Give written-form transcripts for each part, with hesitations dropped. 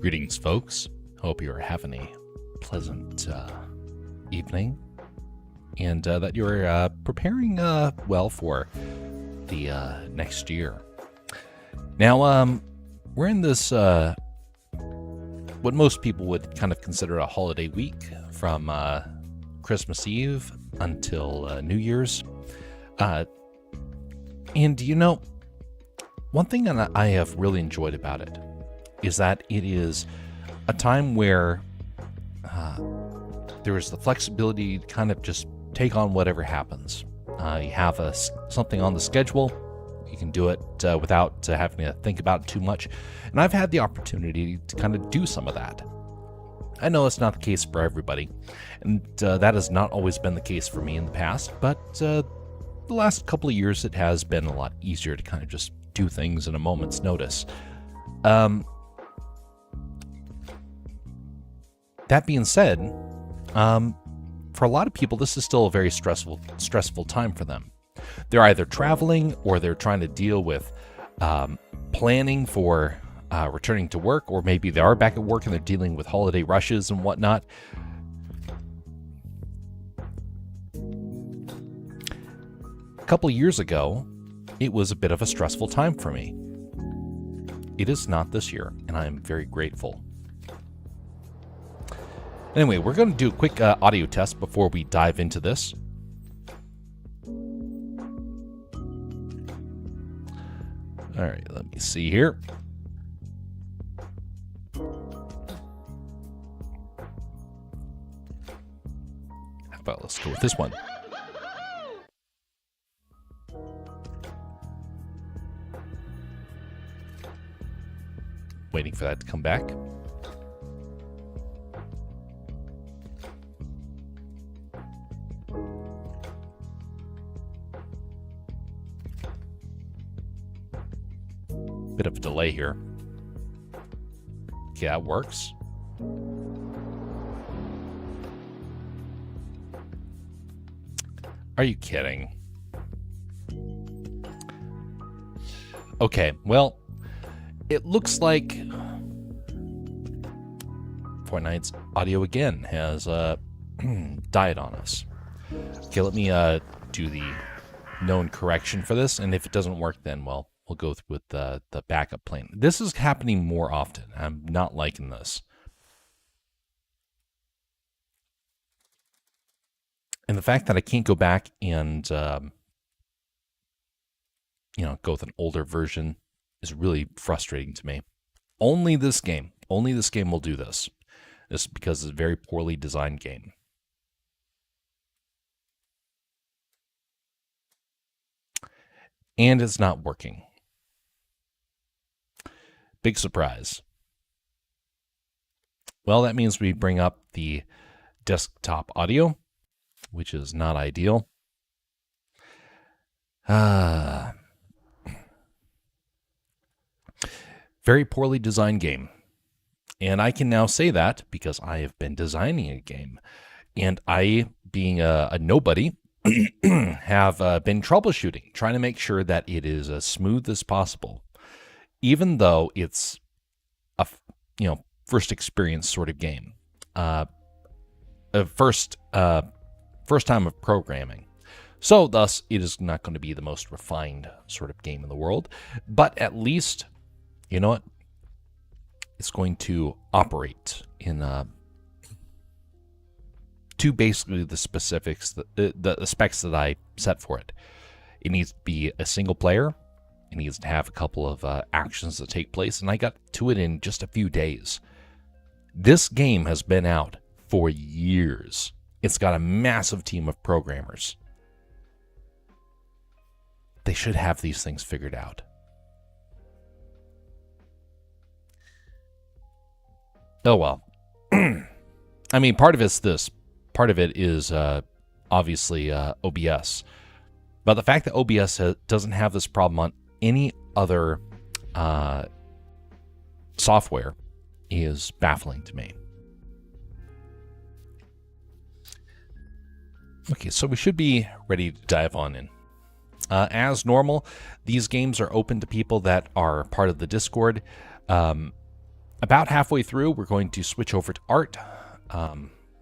Greetings, folks. Hope you are having a pleasant evening and that you're preparing well for the next year. Now, we're in this, what most people would kind of consider a holiday week from Christmas Eve until New Year's. And you know, one thing that I have really enjoyed about it is that it is a time where there is the flexibility to kind of just take on whatever happens. You have something on the schedule, you can do it without having to think about it too much. And I've had the opportunity to kind of do some of that. I know it's not the case for everybody, and that has not always been the case for me in the past, but the last couple of years it has been a lot easier to kind of just do things in a moment's notice. That being said, for a lot of people, this is still a very stressful time for them. They're either traveling or they're trying to deal with planning for returning to work, or maybe they are back at work and they're dealing with holiday rushes and whatnot. A couple years ago, it was a bit of a stressful time for me. It is not this year, and I am very grateful. Anyway, we're going to do a quick audio test before we dive into this. All right, let me see here. How about let's go with this one. Waiting for that to come back. Bit of a delay here. Okay, that works. Are you kidding? Okay, well, it looks like Fortnite's audio again has died on us. Okay, let me do the known correction for this, and if it doesn't work, then, well, we'll go with the backup plan. This is happening more often. I'm not liking this. And the fact that I can't go back and, go with an older version is really frustrating to me. Only this game will do this. This is because it's a very poorly designed game. And it's not working. Big surprise. Well, that means we bring up the desktop audio, which is not ideal. Very poorly designed game. And I can now say that because I have been designing a game. And I, being a nobody, have been troubleshooting, trying to make sure that it is as smooth as possible. Even though it's a first experience sort of game, a first time of programming, so thus it is not going to be the most refined sort of game in the world. But at least, you know what? It's going to operate in to basically the specifics, the specs that I set for it. It needs to be a single player. It needs to have a couple of actions that take place, and I got to it in just a few days. This game has been out for years. It's got a massive team of programmers. They should have these things figured out. Oh well. I mean, part of it's this. Part of it is obviously OBS. But the fact that OBS doesn't have this problem on any other software is baffling to me. Okay, so we should be ready to dive on in. As normal, these games are open to people that are part of the Discord. About halfway through, we're going to switch over to art.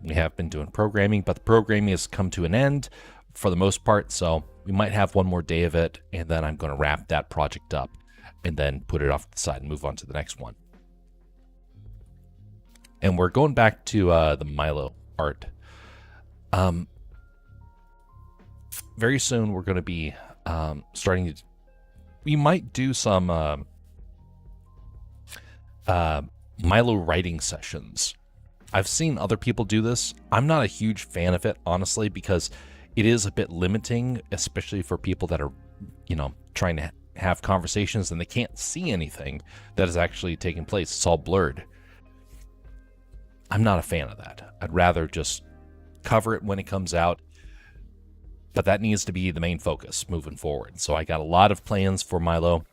We have been doing programming, but the programming has come to an end for the most part, so we might have one more day of it, and then I'm going to wrap that project up and then put it off to the side and move on to the next one. And we're going back to the Milo art. Very soon we're going to be starting to... We might do some Milo writing sessions. I've seen other people do this. I'm not a huge fan of it, honestly, because it is a bit limiting, especially for people that are, trying to have conversations and they can't see anything that is actually taking place. It's all blurred. I'm not a fan of that. I'd rather just cover it when it comes out, but that needs to be the main focus moving forward. So I got a lot of plans for Milo,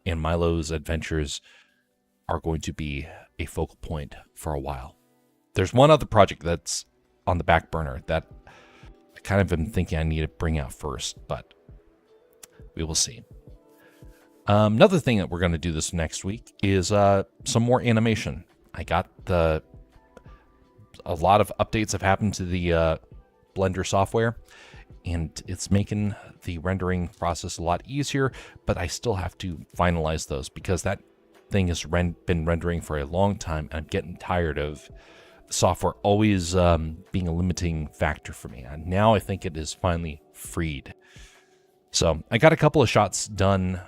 and Milo's adventures are going to be a focal point for a while. There's one other project that's on the back burner that I kind of been thinking I need to bring out first, but we will see. Another thing that we're going to do this next week is some more animation. I got a lot of updates have happened to the Blender software, and it's making the rendering process a lot easier, but I still have to finalize those because that thing has been rendering for a long time, and I'm getting tired of the software always being a limiting factor for me. And now I think it is finally freed. So I got a couple of shots done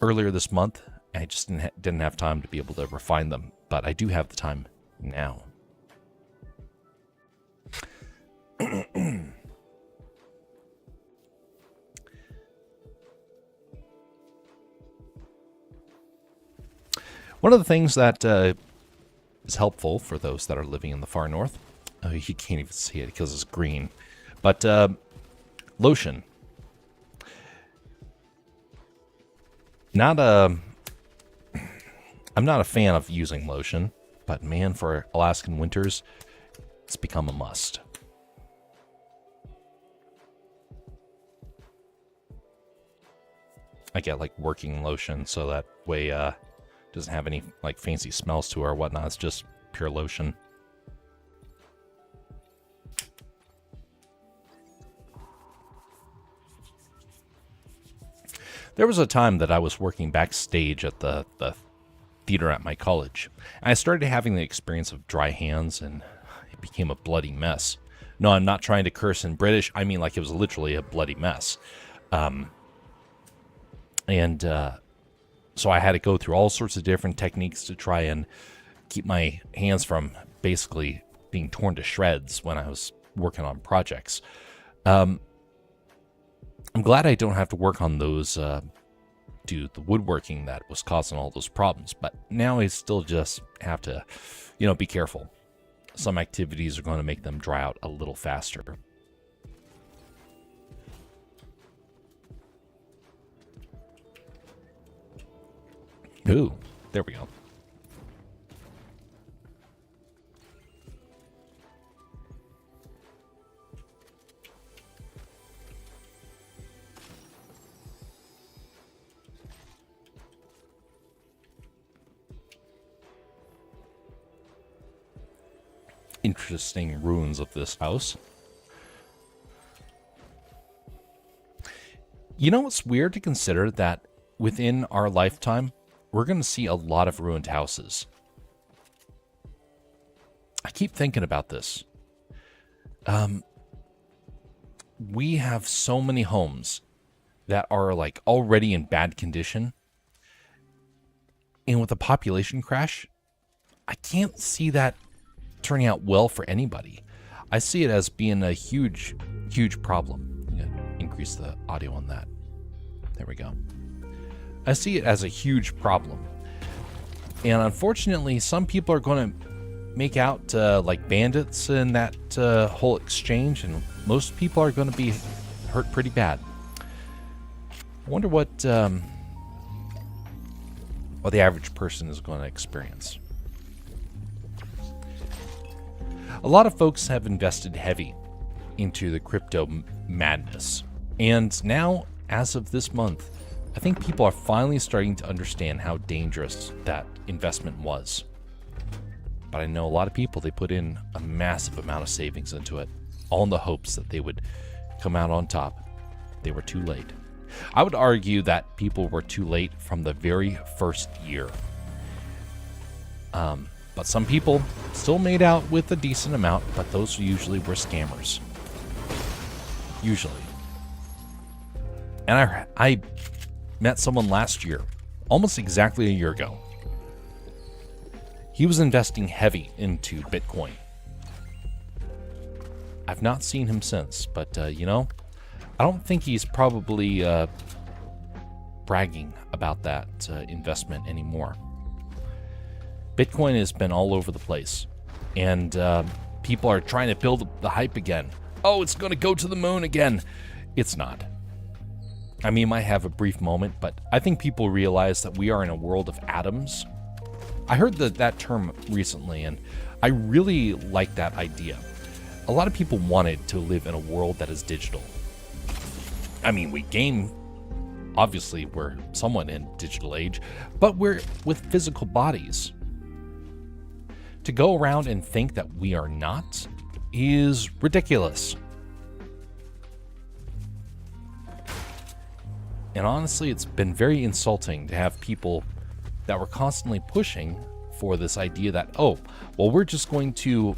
earlier this month. I just didn't have time to be able to refine them, but I do have the time now. One of the things that is helpful for those that are living in the far north, you can't even see it because it's green, but lotion. I'm not a fan of using lotion, but man, for Alaskan winters, it's become a must. I get like working lotion, so that way doesn't have any like fancy smells to it or whatnot. It's just pure lotion. There was a time that I was working backstage at the theater at my college, and I started having the experience of dry hands, and it became a bloody mess. No, I'm not trying to curse in British. I mean, like, it was literally a bloody mess. So I had to go through all sorts of different techniques to try and keep my hands from basically being torn to shreds when I was working on projects. I'm glad I don't have to work on those, do the woodworking that was causing all those problems, but now I still just have to, be careful. Some activities are going to make them dry out a little faster. Ooh, there we go. Interesting ruins of this house. It's weird to consider that within our lifetime, we're going to see a lot of ruined houses. I keep thinking about this. We have so many homes that are like already in bad condition. And with a population crash, I can't see that turning out well for anybody. I see it as being a huge, huge problem. I'm gonna increase the audio on that. There we go. I see it as a huge problem. And unfortunately, some people are going to make out like bandits in that whole exchange, and most people are going to be hurt pretty bad. I wonder what the average person is going to experience. A lot of folks have invested heavy into the crypto madness, and now, as of this month, I think people are finally starting to understand how dangerous that investment was. But I know a lot of people, they put in a massive amount of savings into it, all in the hopes that they would come out on top. They were too late. I would argue that people were too late from the very first year. But some people still made out with a decent amount, but those usually were scammers. Usually. And I met someone last year, almost exactly a year ago. He was investing heavy into Bitcoin. I've not seen him since, but I don't think he's probably bragging about that investment anymore. Bitcoin has been all over the place, and people are trying to build the hype again. Oh, it's going to go to the moon again. It's not. I mean, it might have a brief moment, but I think people realize that we are in a world of atoms. I heard that term recently, and I really like that idea. A lot of people wanted to live in a world that is digital. I mean, we game, obviously we're somewhat in digital age, but we're with physical bodies. To go around and think that we are not is ridiculous. And honestly, it's been very insulting to have people that were constantly pushing for this idea that, oh, well, we're going to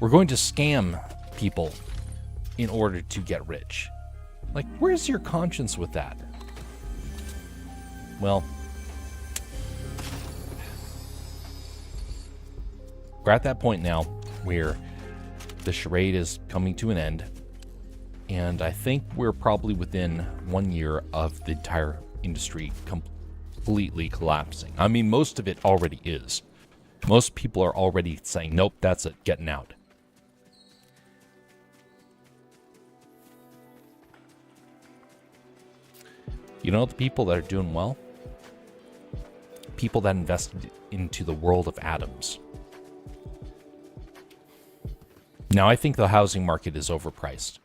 scam people in order to get rich. Like, where's your conscience with that? Well, we're at that point now where the charade is coming to an end, and I think we're probably within 1 year of the entire industry completely collapsing. I mean, most of it already is. Most people are already saying, nope, that's it, getting out. You know the people that are doing well? People that invested into the world of atoms. Now, I think the housing market is overpriced.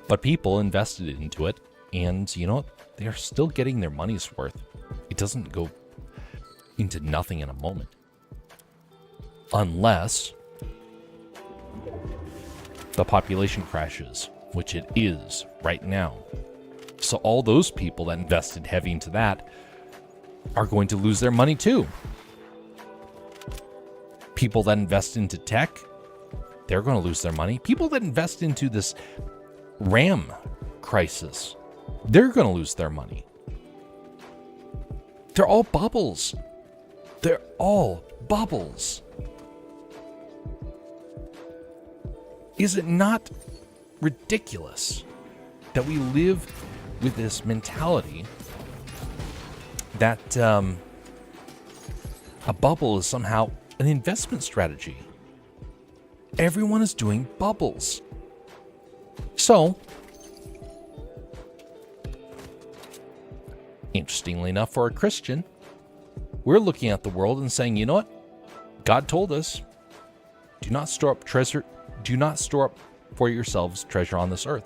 But people invested into it, and you know what? They're still getting their money's worth. It doesn't go into nothing in a moment. Unless the population crashes, which it is right now. So all those people that invested heavy into that are going to lose their money too. People that invest into tech, they're going to lose their money. People that invest into this RAM crisis, they're going to lose their money. They're all bubbles. They're all bubbles. Is it not ridiculous that we live with this mentality that a bubble is somehow an investment strategy? Everyone is doing bubbles. So, interestingly enough, for a Christian, we're looking at the world and saying, you know what? God told us, do not store up for yourselves treasure on this earth.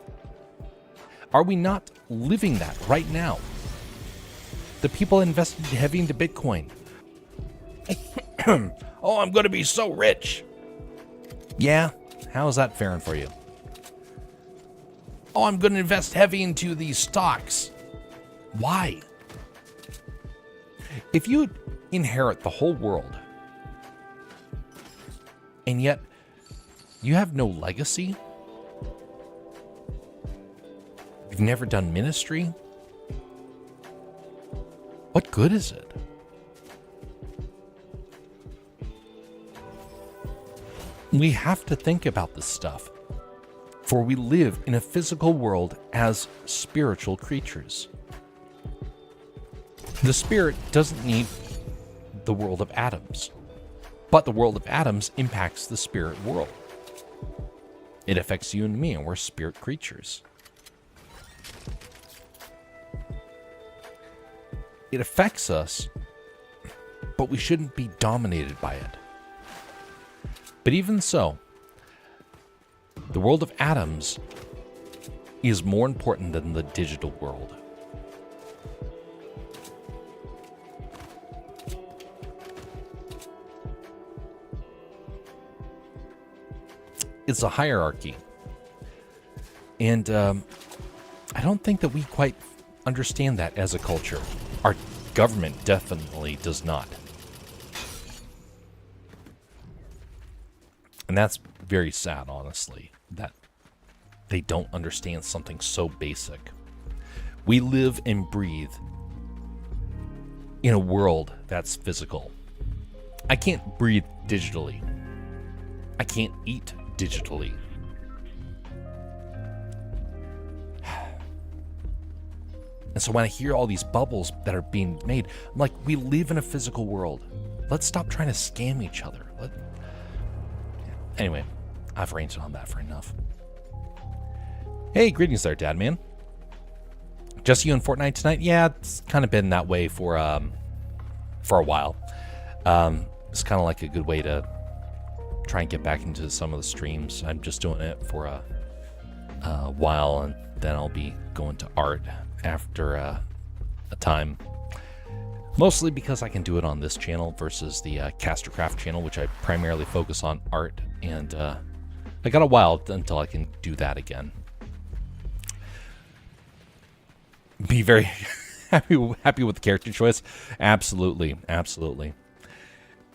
Are we not living that right now? The people invested heavy into Bitcoin. Oh, I'm going to be so rich. Yeah, how's that faring for you? Oh, I'm going to invest heavy into these stocks. Why? If you inherit the whole world, and yet you have no legacy, you've never done ministry, what good is it? We have to think about this stuff, for we live in a physical world as spiritual creatures. The spirit doesn't need the world of atoms, but the world of atoms impacts the spirit world. It affects you and me, and we're spirit creatures. It affects us, but we shouldn't be dominated by it. But even so, the world of atoms is more important than the digital world. It's a hierarchy. And I don't think that we quite understand that as a culture. Our government definitely does not. And that's very sad, honestly, that they don't understand something so basic. We live and breathe in a world that's physical. I can't breathe digitally. I can't eat digitally. And so when I hear all these bubbles that are being made, I'm like, we live in a physical world. Let's stop trying to scam each other. Anyway, I've ranted on that for enough. Hey, greetings there, Dad Man. Just you in Fortnite tonight? Yeah, it's kind of been that way for a while. It's kind of like a good way to try and get back into some of the streams. I'm just doing it for a while, and then I'll be going to art after a time. Mostly because I can do it on this channel versus the Castercraft channel, which I primarily focus on art. And I got a while until I can do that again. Be very happy with the character choice. Absolutely, absolutely.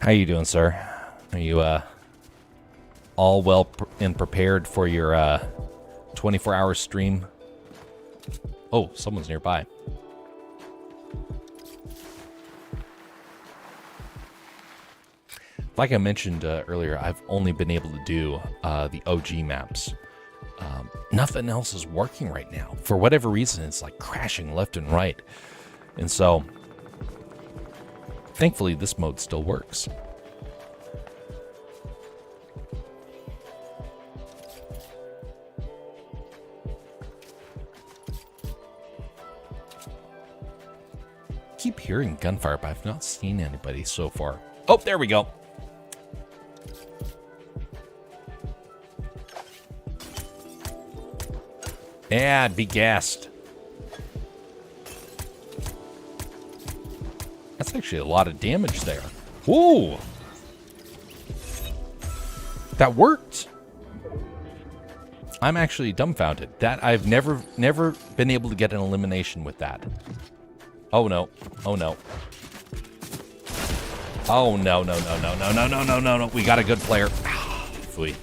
How you doing, sir? Are you all well and prepared for your 24-hour stream? Oh, someone's nearby. Like I mentioned earlier, I've only been able to do the OG maps. Nothing else is working right now. For whatever reason, it's like crashing left and right. And so, thankfully, this mode still works. Keep hearing gunfire, but I've not seen anybody so far. Oh, there we go. Yeah, be gassed. That's actually a lot of damage there. Whoa! That worked. I'm actually dumbfounded. That I've never been able to get an elimination with that. Oh no. Oh no. Oh no, no, no, no, no, no, no, no, no, no. We got a good player. Phooey.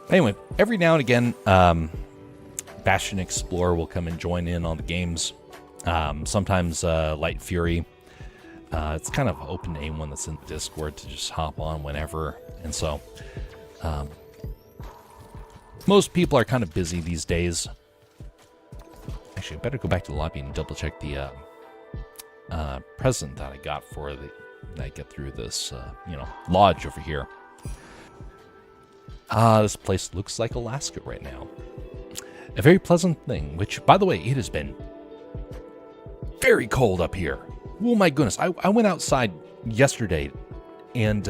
Anyway, every now and again, Bastion Explorer will come and join in on the games. Sometimes Light Fury. It's kind of open to anyone that's in the Discord to just hop on whenever. And so, most people are kind of busy these days. Actually, I better go back to the lobby and double check the present that I got for that I get through this, lodge over here. This place looks like Alaska right now. A very pleasant thing, which, by the way, it has been very cold up here. Oh my goodness. I went outside yesterday, and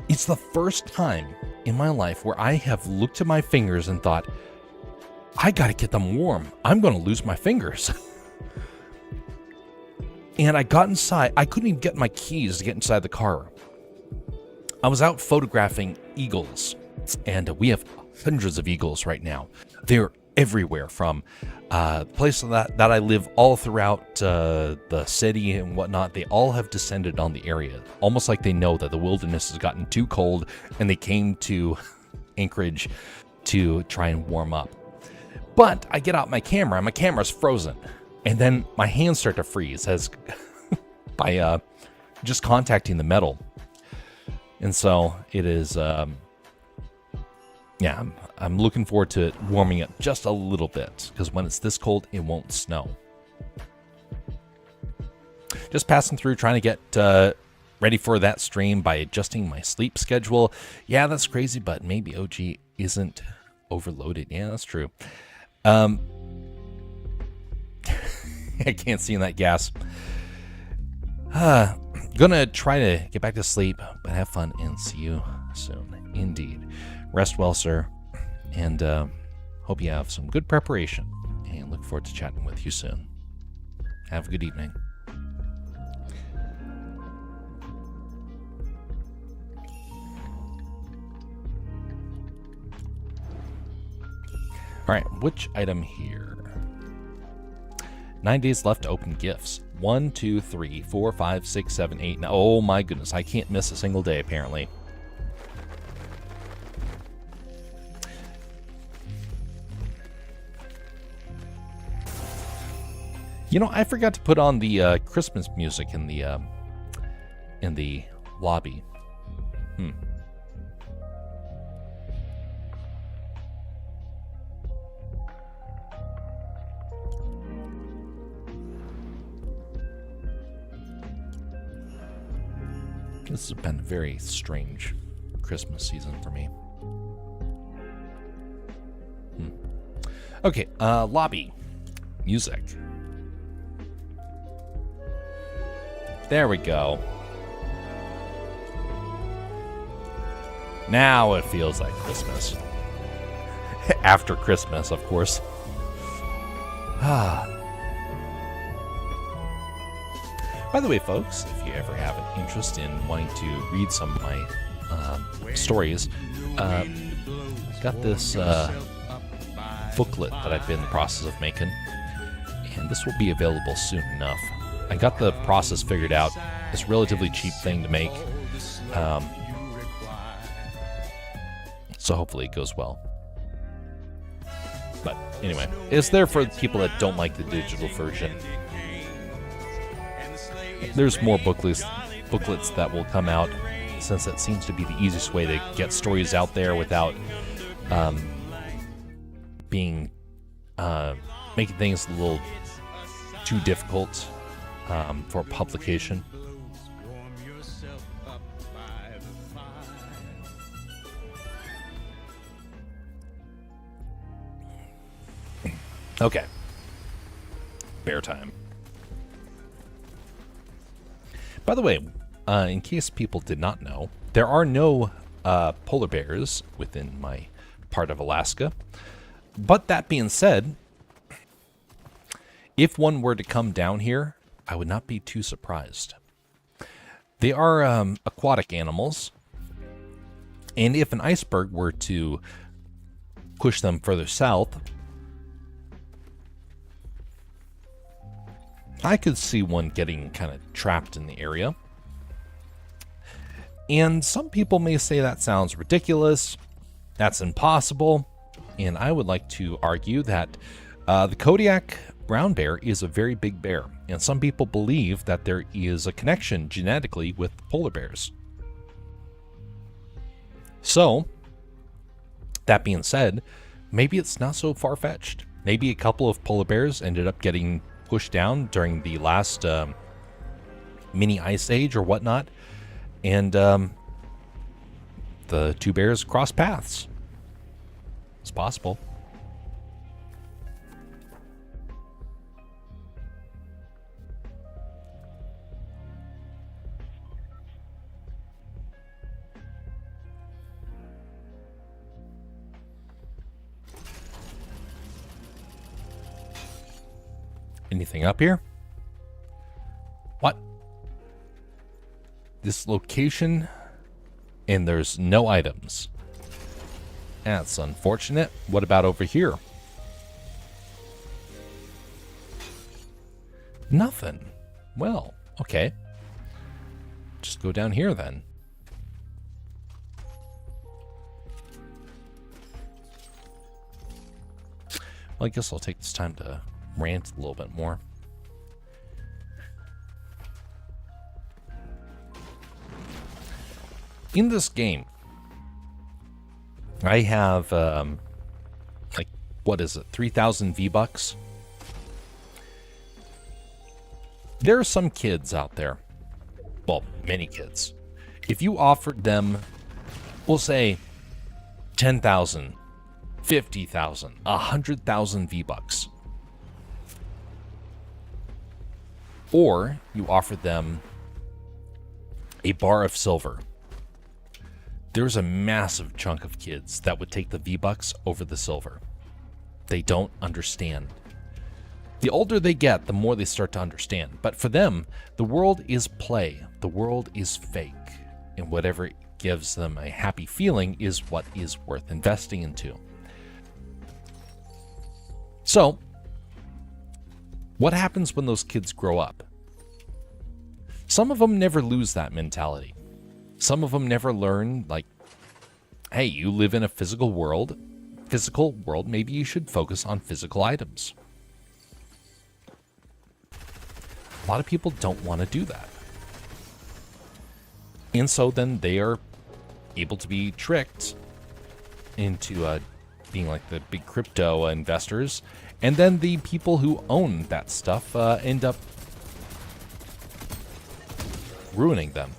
it's the first time in my life where I have looked at my fingers and thought, I gotta get them warm. I'm gonna lose my fingers. And I got inside. I couldn't even get my keys to get inside the car. I was out photographing eagles, and we have hundreds of eagles right now. They're everywhere, from the place that I live all throughout the city and whatnot. They all have descended on the area, almost like they know that the wilderness has gotten too cold, and they came to Anchorage to try and warm up. But I get out my camera, and my camera's frozen. And then my hands start to freeze by just contacting the metal. And so it is, I'm looking forward to it warming up just a little bit, because when it's this cold, it won't snow. Just passing through, trying to get ready for that stream by adjusting my sleep schedule. Yeah, that's crazy, but maybe OG isn't overloaded. Yeah, that's true. I can't see in that gas. Gonna try to get back to sleep, but have fun and see you soon. Indeed. Rest well, sir. And hope you have some good preparation. And look forward to chatting with you soon. Have a good evening. All right, which item here? 9 days left to open gifts. 1, 2, 3, 4, 5, 6, 7, 8. Now, oh my goodness, I can't miss a single day apparently. You know, I forgot to put on the Christmas music in the lobby. This has been a very strange Christmas season for me. Okay, lobby. Music. There we go. Now it feels like Christmas. After Christmas, of course. By the way, folks, if you ever have an interest in wanting to read some of my stories, I've got this booklet that I've been in the process of making, and this will be available soon enough. I got the process figured out. It's a relatively cheap thing to make, so hopefully it goes well. But anyway, it's there for people that don't like the digital version. There's more booklets that will come out, since that seems to be the easiest way to get stories out there without being making things a little too difficult for publication. Okay. Bear time. By the way, in case people did not know, there are no polar bears within my part of Alaska. But that being said, if one were to come down here, I would not be too surprised. They are aquatic animals, and if an iceberg were to push them further south, I could see one getting kind of trapped in the area. And some people may say that sounds ridiculous, that's impossible, and I would like to argue that the Kodiak brown bear is a very big bear, and some people believe that there is a connection genetically with polar bears. So, that being said, maybe it's not so far-fetched. Maybe a couple of polar bears ended up getting pushed down during the last mini ice age or whatnot, and the two bears cross paths. It's possible. Anything up here? What? This location, and there's no items. That's unfortunate. What about over here? Nothing. Well, okay. Just go down here then. Well, I guess I'll take this time to rant a little bit more. In this game, I have like, what is it, 3,000 V-Bucks? There are some kids out there, well, many kids. If you offered them, we'll say 10,000, 50,000, 100,000 V-Bucks, or you offered them a bar of silver. There's a massive chunk of kids that would take the V-Bucks over the silver. They don't understand. The older they get, the more they start to understand. But for them, the world is play. The world is fake. And whatever gives them a happy feeling is what is worth investing into. So, what happens when those kids grow up? Some of them never lose that mentality. Some of them never learn, like, hey, you live in a physical world, maybe you should focus on physical items. A lot of people don't want to do that. And so then they are able to be tricked into being like the big crypto investors. And then the people who own that stuff end up ruining them.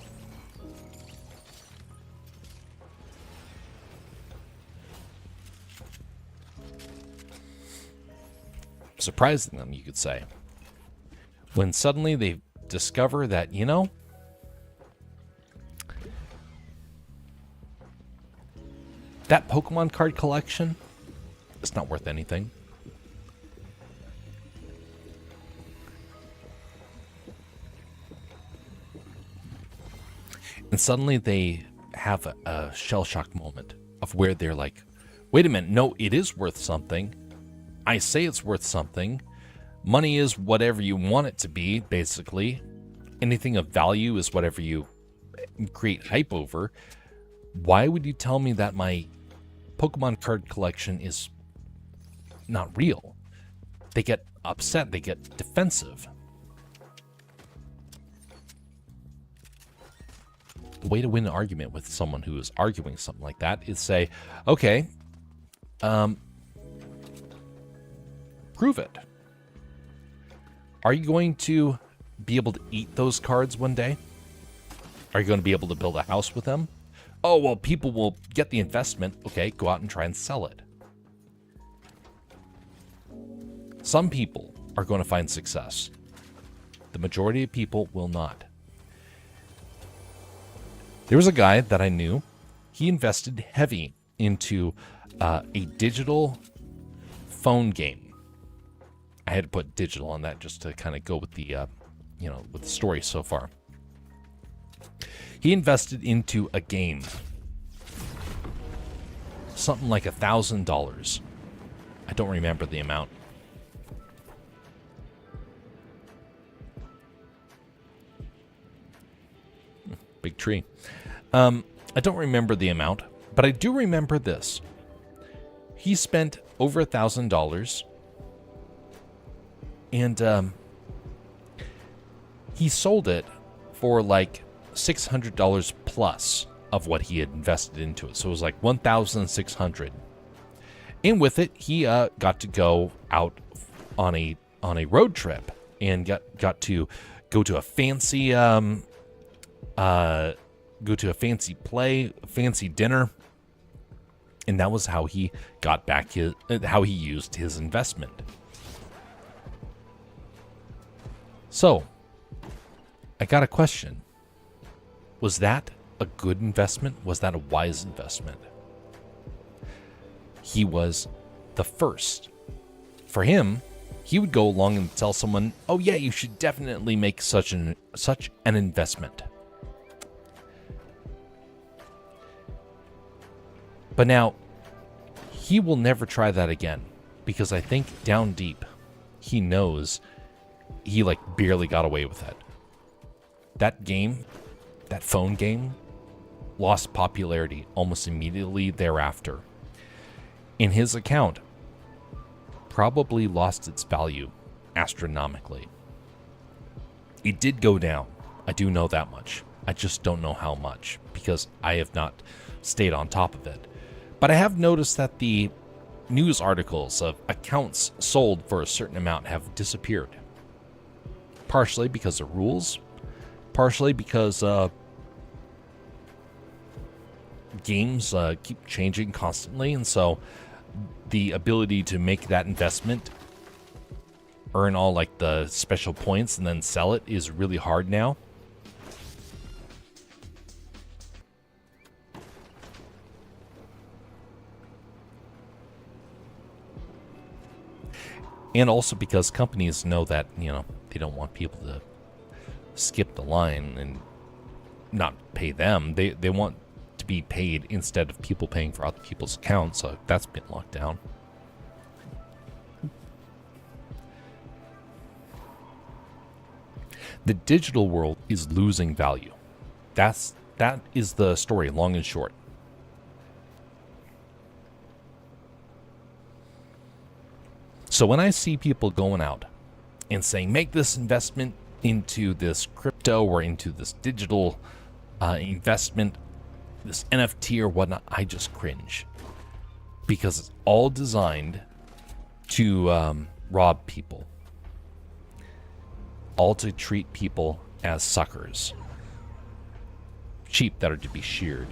Surprising them, you could say. When suddenly they discover that, you know, that Pokemon card collection, it's not worth anything. And suddenly they have a shell shock moment of where they're like, wait a minute, no, it is worth something. I say it's worth something. Money is whatever you want it to be, basically. Anything of value is whatever you create hype over. Why would you tell me that my Pokemon card collection is not real? They get upset, they get defensive. The way to win an argument with someone who is arguing something like that is say, okay, prove it. Are you going to be able to eat those cards one day? Are you going to be able to build a house with them? Oh, well, people will get the investment. Okay, go out and try and sell it. Some people are going to find success. The majority of people will not. There was a guy that I knew. He invested heavy into a digital phone game. I had to put digital on that just to kind of go with the, with the story so far. He invested into a game, something like $1,000. I don't remember the amount. Big tree. I don't remember the amount, but I do remember this. He spent over $1,000. And he sold it for like $600 plus of what he had invested into it. So it was like $1,600. And with it, he got to go out on a road trip and got to go to a fancy fancy dinner. And that was how he got back how he used his investment. So, I got a question. Was that a good investment? Was that a wise investment? He was the first. For him, he would go along and tell someone, oh yeah, you should definitely make such an investment. But now, he will never try that again, because I think down deep, he knows he like barely got away with it. That game, that phone game, lost popularity almost immediately thereafter. In his account, probably lost its value astronomically. It did go down. I do know that much. I just don't know how much, because I have not stayed on top of it. But I have noticed that the news articles of accounts sold for a certain amount have disappeared. Partially because of rules, partially because games keep changing constantly, and so the ability to make that investment, earn all like the special points and then sell it is really hard now. And also because companies know that, they don't want people to skip the line and not pay them. They want to be paid instead of people paying for other people's accounts. So that's been locked down. The digital world is losing value. That is the story, long and short. So when I see people going out and saying, make this investment into this crypto or into this digital investment, this NFT or whatnot, I just cringe. Because it's all designed to rob people. All to treat people as suckers. Sheep that are to be sheared.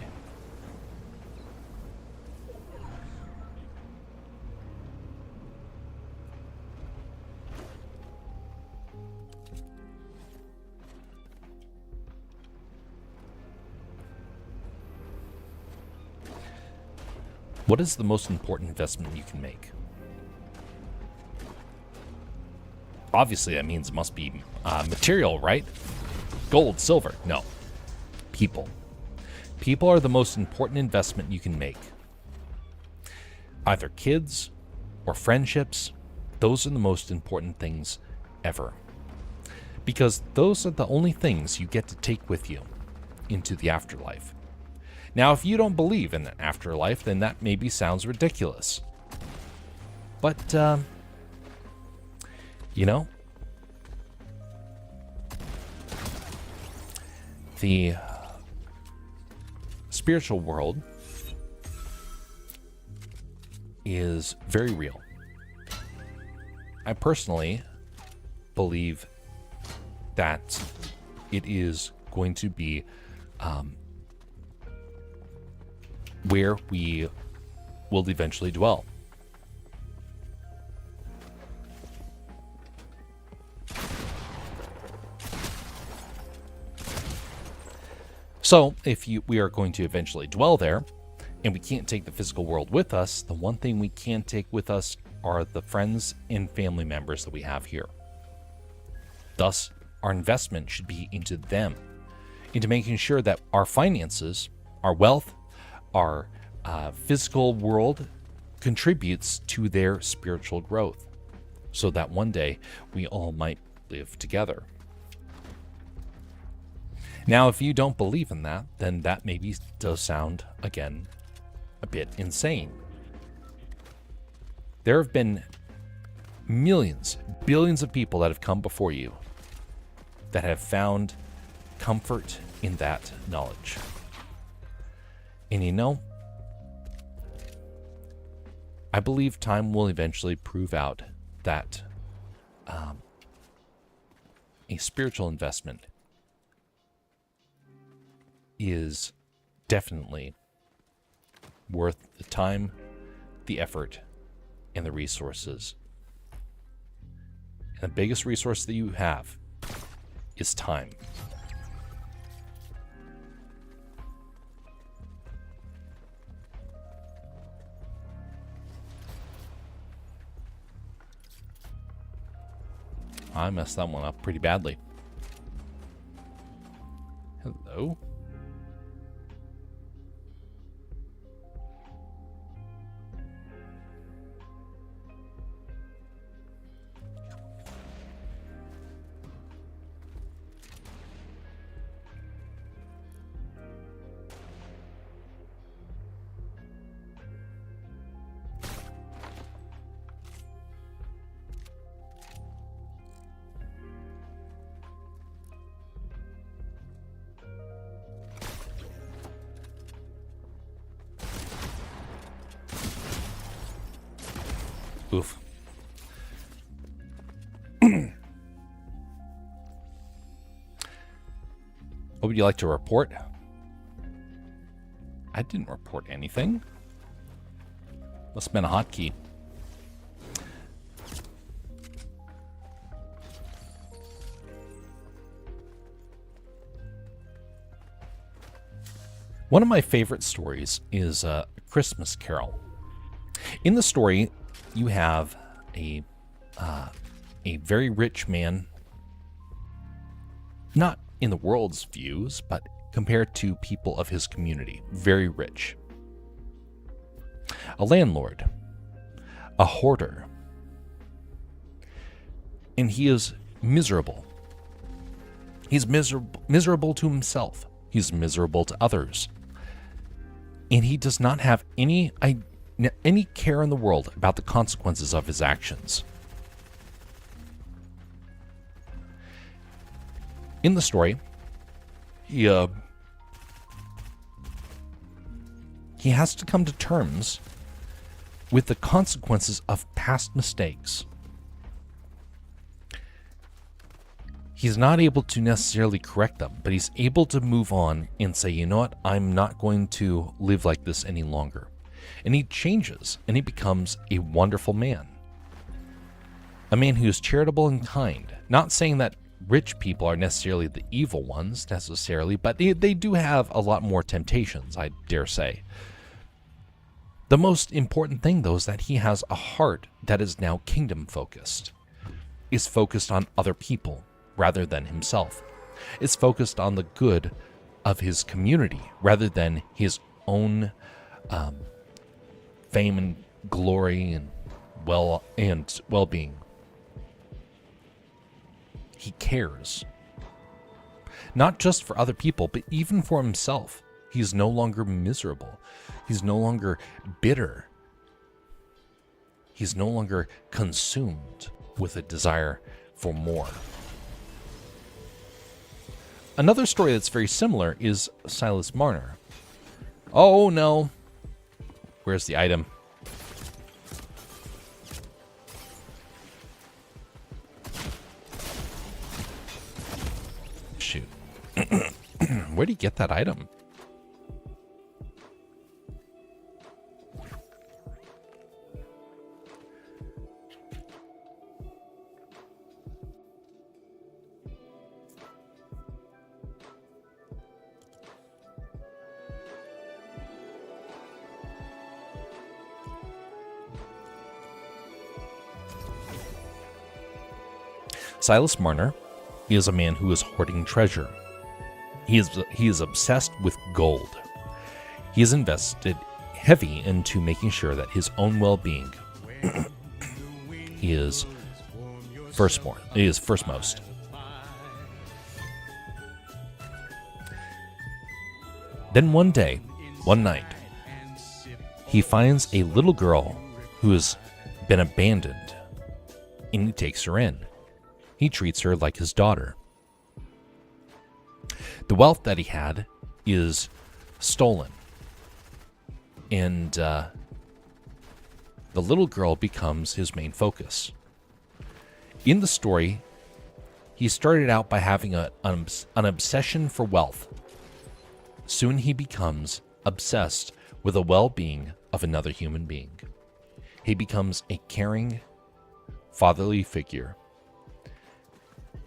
What is the most important investment you can make? Obviously, that means it must be material, right? Gold, silver. No. People. People are the most important investment you can make. Either kids or friendships, those are the most important things ever. Because those are the only things you get to take with you into the afterlife. Now, if you don't believe in the afterlife, then that maybe sounds ridiculous. But, the spiritual world is very real. I personally believe that it is going to be where we will eventually dwell. So, if we are going to eventually dwell there, and we can't take the physical world with us, the one thing we can take with us are the friends and family members that we have here. Thus, our investment should be into them, into making sure that our finances, our wealth, our physical world contributes to their spiritual growth, so that one day we all might live together. Now, if you don't believe in that, then that maybe does sound, again, a bit insane. There have been millions, billions of people that have come before you that have found comfort in that knowledge. And I believe time will eventually prove out that a spiritual investment is definitely worth the time, the effort, and the resources. And the biggest resource that you have is time. I messed that one up pretty badly. Hello? Oof. What would you like to report? I didn't report anything. Must have been a hotkey. One of my favorite stories is A Christmas Carol. In the story, you have a a very rich man, not in the world's views, but compared to people of his community, very rich. A landlord, a hoarder, and he is miserable. He's miserable to himself. He's miserable to others. And he does not have any care in the world about the consequences of his actions. In the story, he has to come to terms with the consequences of past mistakes. He's not able to necessarily correct them, but he's able to move on and say, you know what, I'm not going to live like this any longer. And he changes, and he becomes a wonderful man. A man who is charitable and kind. Not saying that rich people are necessarily the evil ones, necessarily, but they do have a lot more temptations, I dare say. The most important thing, though, is that he has a heart that is now kingdom-focused. Is focused on other people rather than himself. Is focused on the good of his community rather than his own fame and glory and well-being. He cares. Not just for other people, but even for himself. He's no longer miserable. He's no longer bitter. He's no longer consumed with a desire for more. Another story that's very similar is Silas Marner. Oh no. Where's the item? Shoot. Where do you get that item? Silas Marner is a man who is hoarding treasure. He is obsessed with gold. He is invested heavy into making sure that his own well-being is firstmost. Then one night, he finds a little girl who has been abandoned, and he takes her in. He treats her like his daughter. The wealth that he had is stolen. And the little girl becomes his main focus. In the story, he started out by having an obsession for wealth. Soon he becomes obsessed with the well-being of another human being. He becomes a caring, fatherly figure,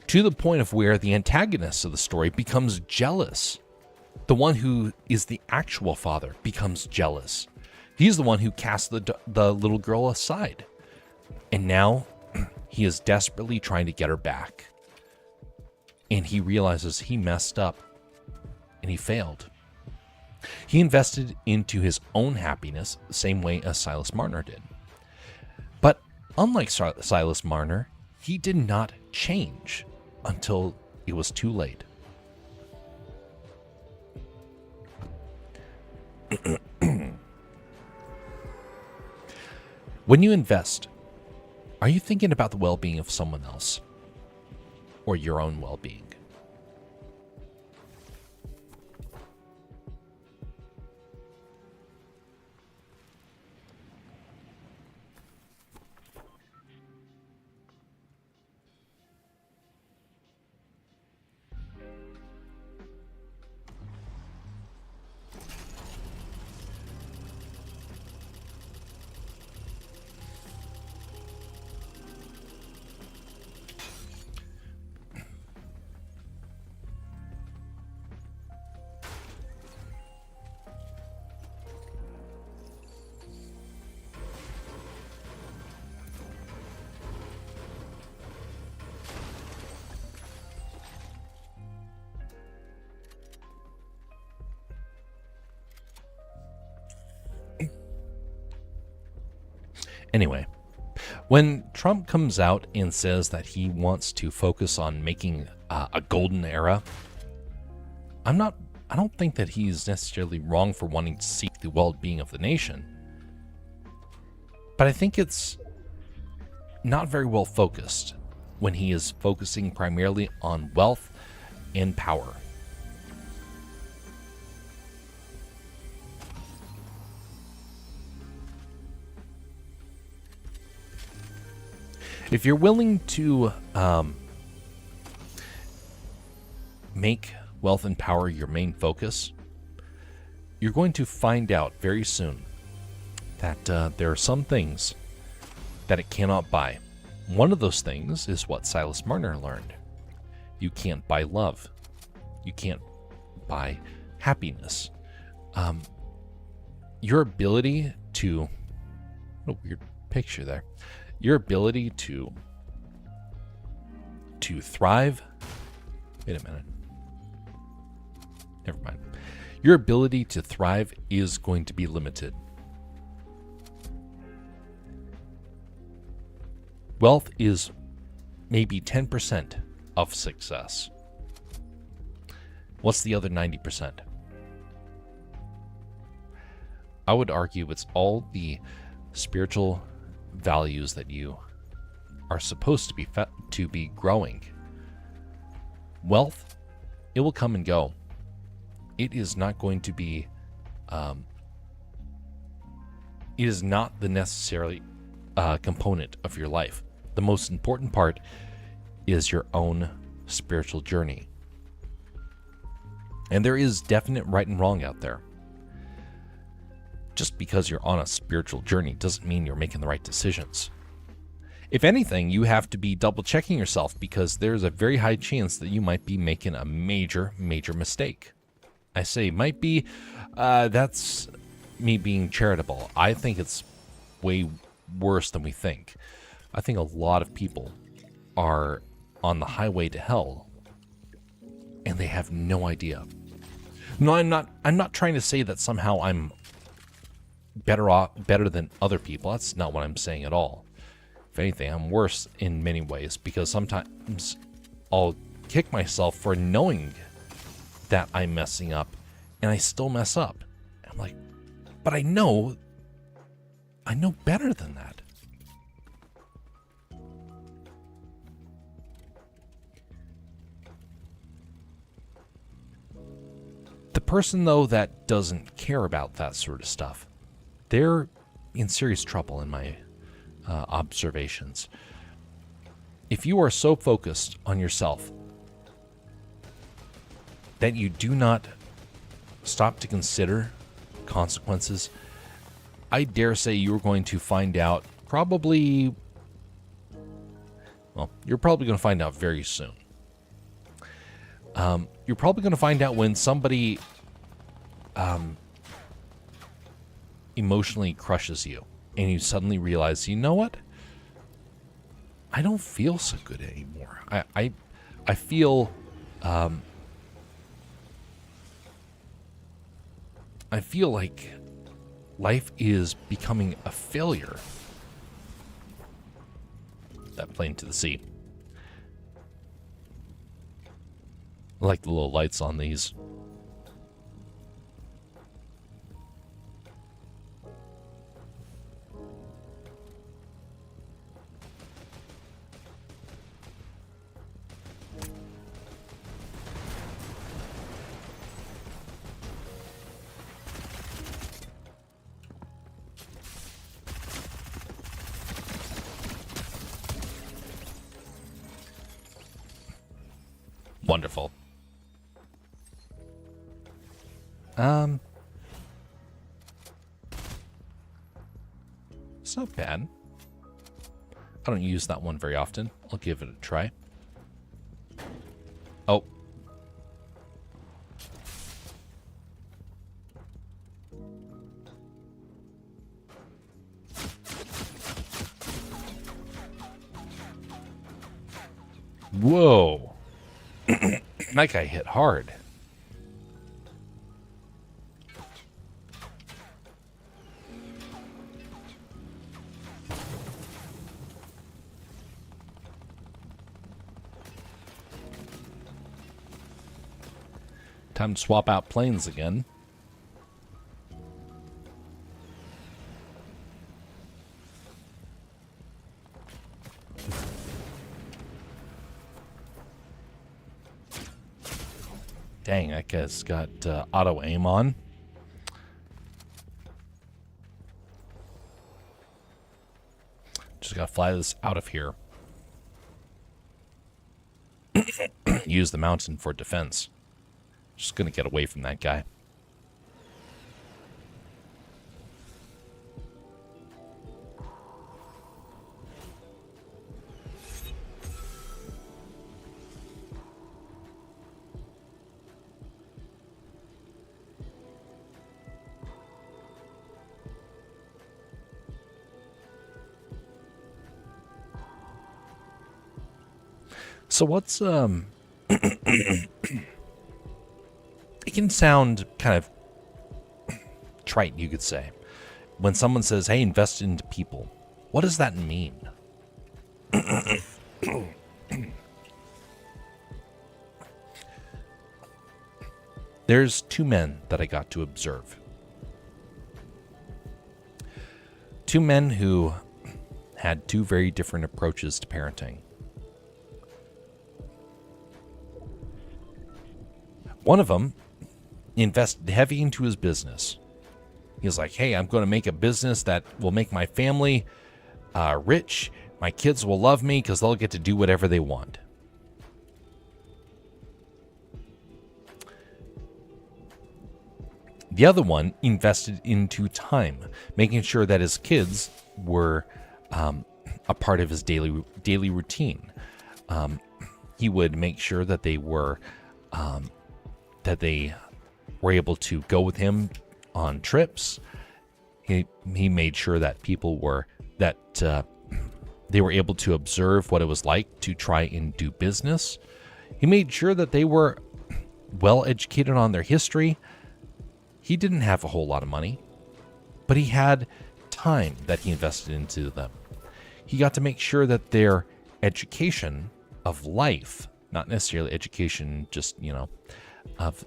to the point of where the antagonist of the story becomes jealous. The one who is the actual father becomes jealous. He's the one who casts the little girl aside. And now he is desperately trying to get her back. And he realizes he messed up and he failed. He invested into his own happiness the same way as Silas Marner did. But unlike Silas Marner, he did not change until it was too late. When you invest, are you thinking about the well-being of someone else or your own well-being? Anyway, when Trump comes out and says that he wants to focus on making a golden era, I don't think that he's necessarily wrong for wanting to seek the well-being of the nation. But I think it's not very well focused when he is focusing primarily on wealth and power. If you're willing to make wealth and power your main focus, you're going to find out very soon that there are some things that it cannot buy. One of those things is what Silas Marner learned. You can't buy love. You can't buy happiness. Your ability to... What a weird picture there. Your ability to thrive... Wait a minute. Never mind. Your ability to thrive is going to be limited. Wealth is maybe 10% of success. What's the other 90%? I would argue it's all the spiritual values that you are supposed to be growing. Wealth, it will come and go. It is not going to be, it is not the necessary component of your life. The most important part is your own spiritual journey. And there is definite right and wrong out there. Just because you're on a spiritual journey doesn't mean you're making the right decisions. If anything, you have to be double checking yourself because there's a very high chance that you might be making a major mistake. I say might be, that's me being charitable. I think it's way worse than we think. I think a lot of people are on the highway to hell and they have no idea. No, I'm not trying to say that somehow I'm better than other people. That's not what I'm saying at all. If anything, I'm worse in many ways because sometimes I'll kick myself for knowing that I'm messing up and I still mess up. I'm like, but I know better than that. The person, though, that doesn't care about that sort of stuff, they're in serious trouble in my observations. If you are so focused on yourself that you do not stop to consider consequences, I dare say you're going to find out you're probably going to find out very soon. You're probably going to find out when somebody emotionally crushes you and you suddenly realize, you know what? I don't feel so good anymore. I feel like life is becoming a failure. That plane to the sea. I like the little lights on these. Wonderful. It's not bad. I don't use that one very often. I'll give it a try. Oh. Whoa. That guy hit hard. Time to swap out planes again. Dang, that guy's got auto aim on. Just gotta fly this out of here. Use the mountain for defense. Just gonna get away from that guy. So what's it can sound kind of trite, you could say, when someone says, hey, invest into people. What does that mean? There's two men that I got to observe. Two men who had two very different approaches to parenting. One of them invested heavy into his business. He was like, hey, I'm going to make a business that will make my family rich. My kids will love me because they'll get to do whatever they want. The other one invested into time, making sure that his kids were a part of his daily routine. He would make sure that they were able to go with him on trips. He made sure that they were able to observe what it was like to try and do business. He made sure that they were well educated on their history. He didn't have a whole lot of money, but he had time that he invested into them. He got to make sure that their education of life, not necessarily education just, of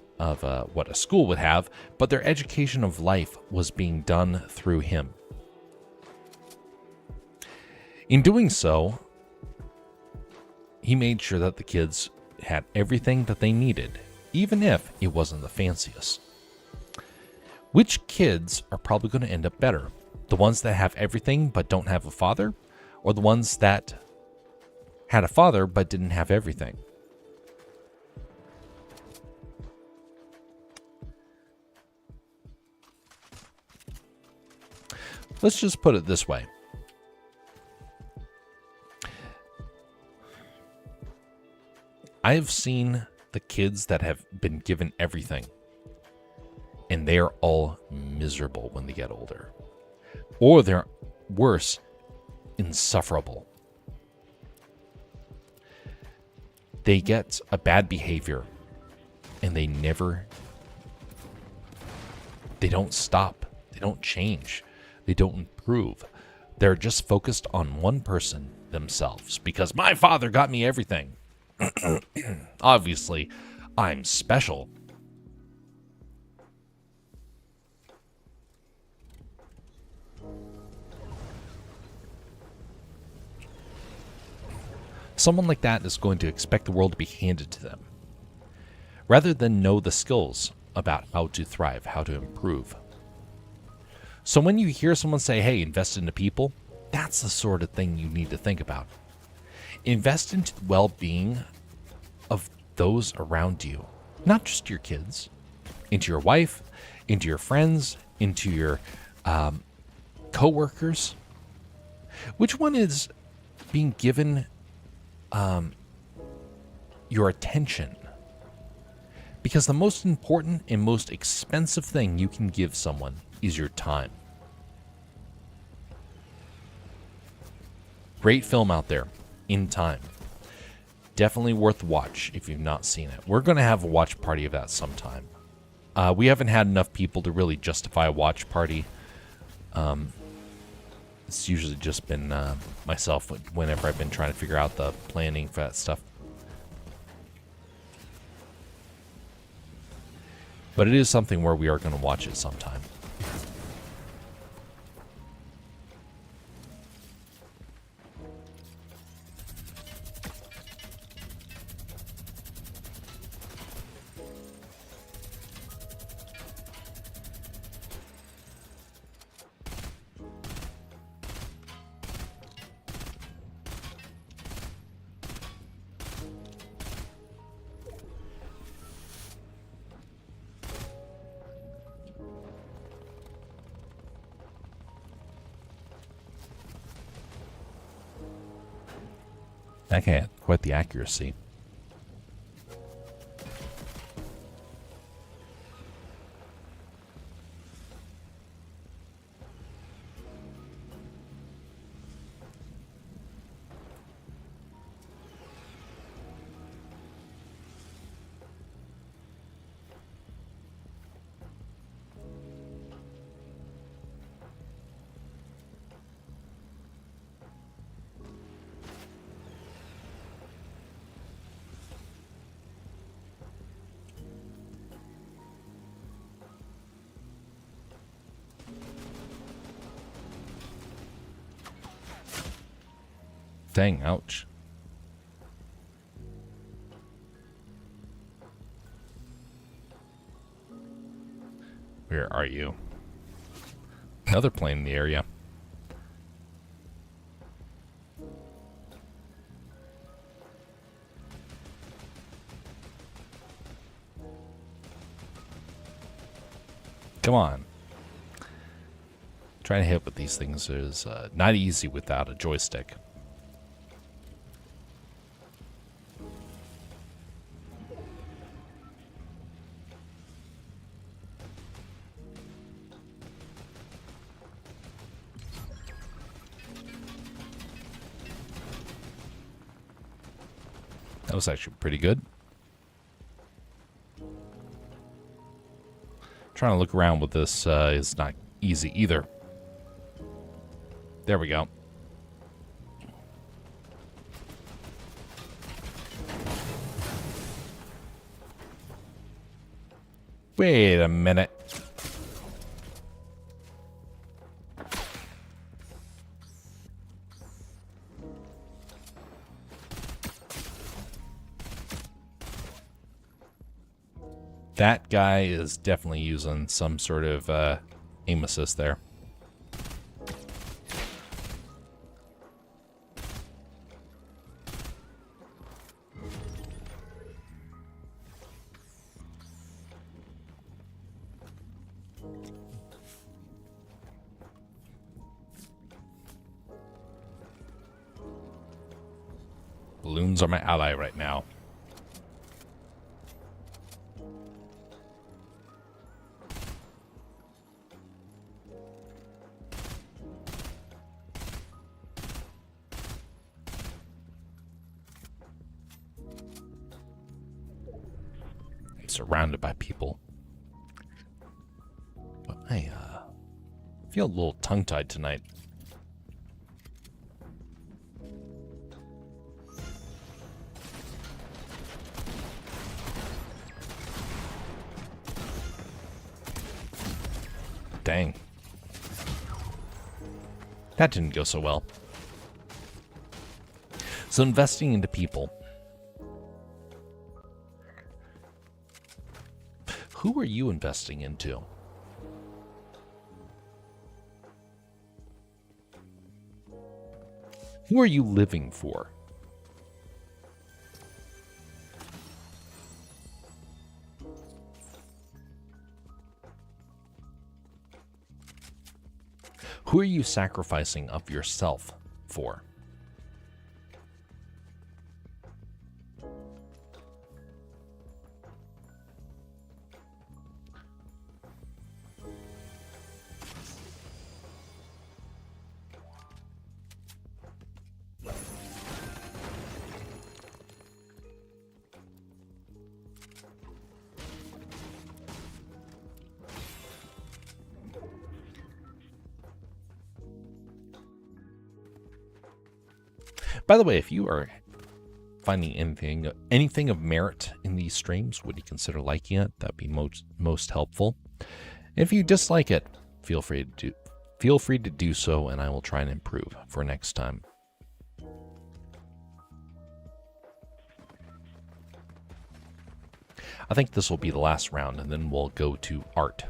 what a school would have, but their education of life was being done through him. In doing so, he made sure that the kids had everything that they needed, even if it wasn't the fanciest. Which kids are probably going to end up better? The ones that have everything but don't have a father? Or the ones that had a father but didn't have everything? Let's just put it this way. I have seen the kids that have been given everything, and they are all miserable when they get older. Or they're worse, insufferable. They get a bad behavior, and they don't stop. They don't change. They don't improve. They're just focused on one person, themselves, because my father got me everything. Obviously, I'm special. Someone like that is going to expect the world to be handed to them, rather than know the skills about how to thrive, how to improve. So when you hear someone say, hey, invest into people, that's the sort of thing you need to think about. Invest into the well-being of those around you, not just your kids, into your wife, into your friends, into your co-workers. Which one is being given your attention? Because the most important and most expensive thing you can give someone is your time. Great film out there, In Time. Definitely worth the watch if you've not seen it. We're going to have a watch party of that sometime. We haven't had enough people to really justify a watch party. It's usually just been myself whenever I've been trying to figure out the planning for that stuff. But it is something where we are going to watch it sometime. That guy had quite the accuracy. Dang, ouch. Where are you? Another plane in the area. Come on. Trying to hit with these things is not easy without a joystick. That was actually pretty good. Trying to look around with this is not easy either. There we go. Wait a minute. That guy is definitely using some sort of aim assist there. Balloons are my ally right now. Surrounded by people. But I feel a little tongue-tied tonight. Dang. That didn't go so well. So investing into people. Who are you investing into? Who are you living for? Who are you sacrificing of yourself for? By the way, if you are finding anything of merit in these streams, would you consider liking it? That'd be most helpful. If you dislike it, feel free to do so, and I will try and improve for next time. I think this will be the last round, and then we'll go to art.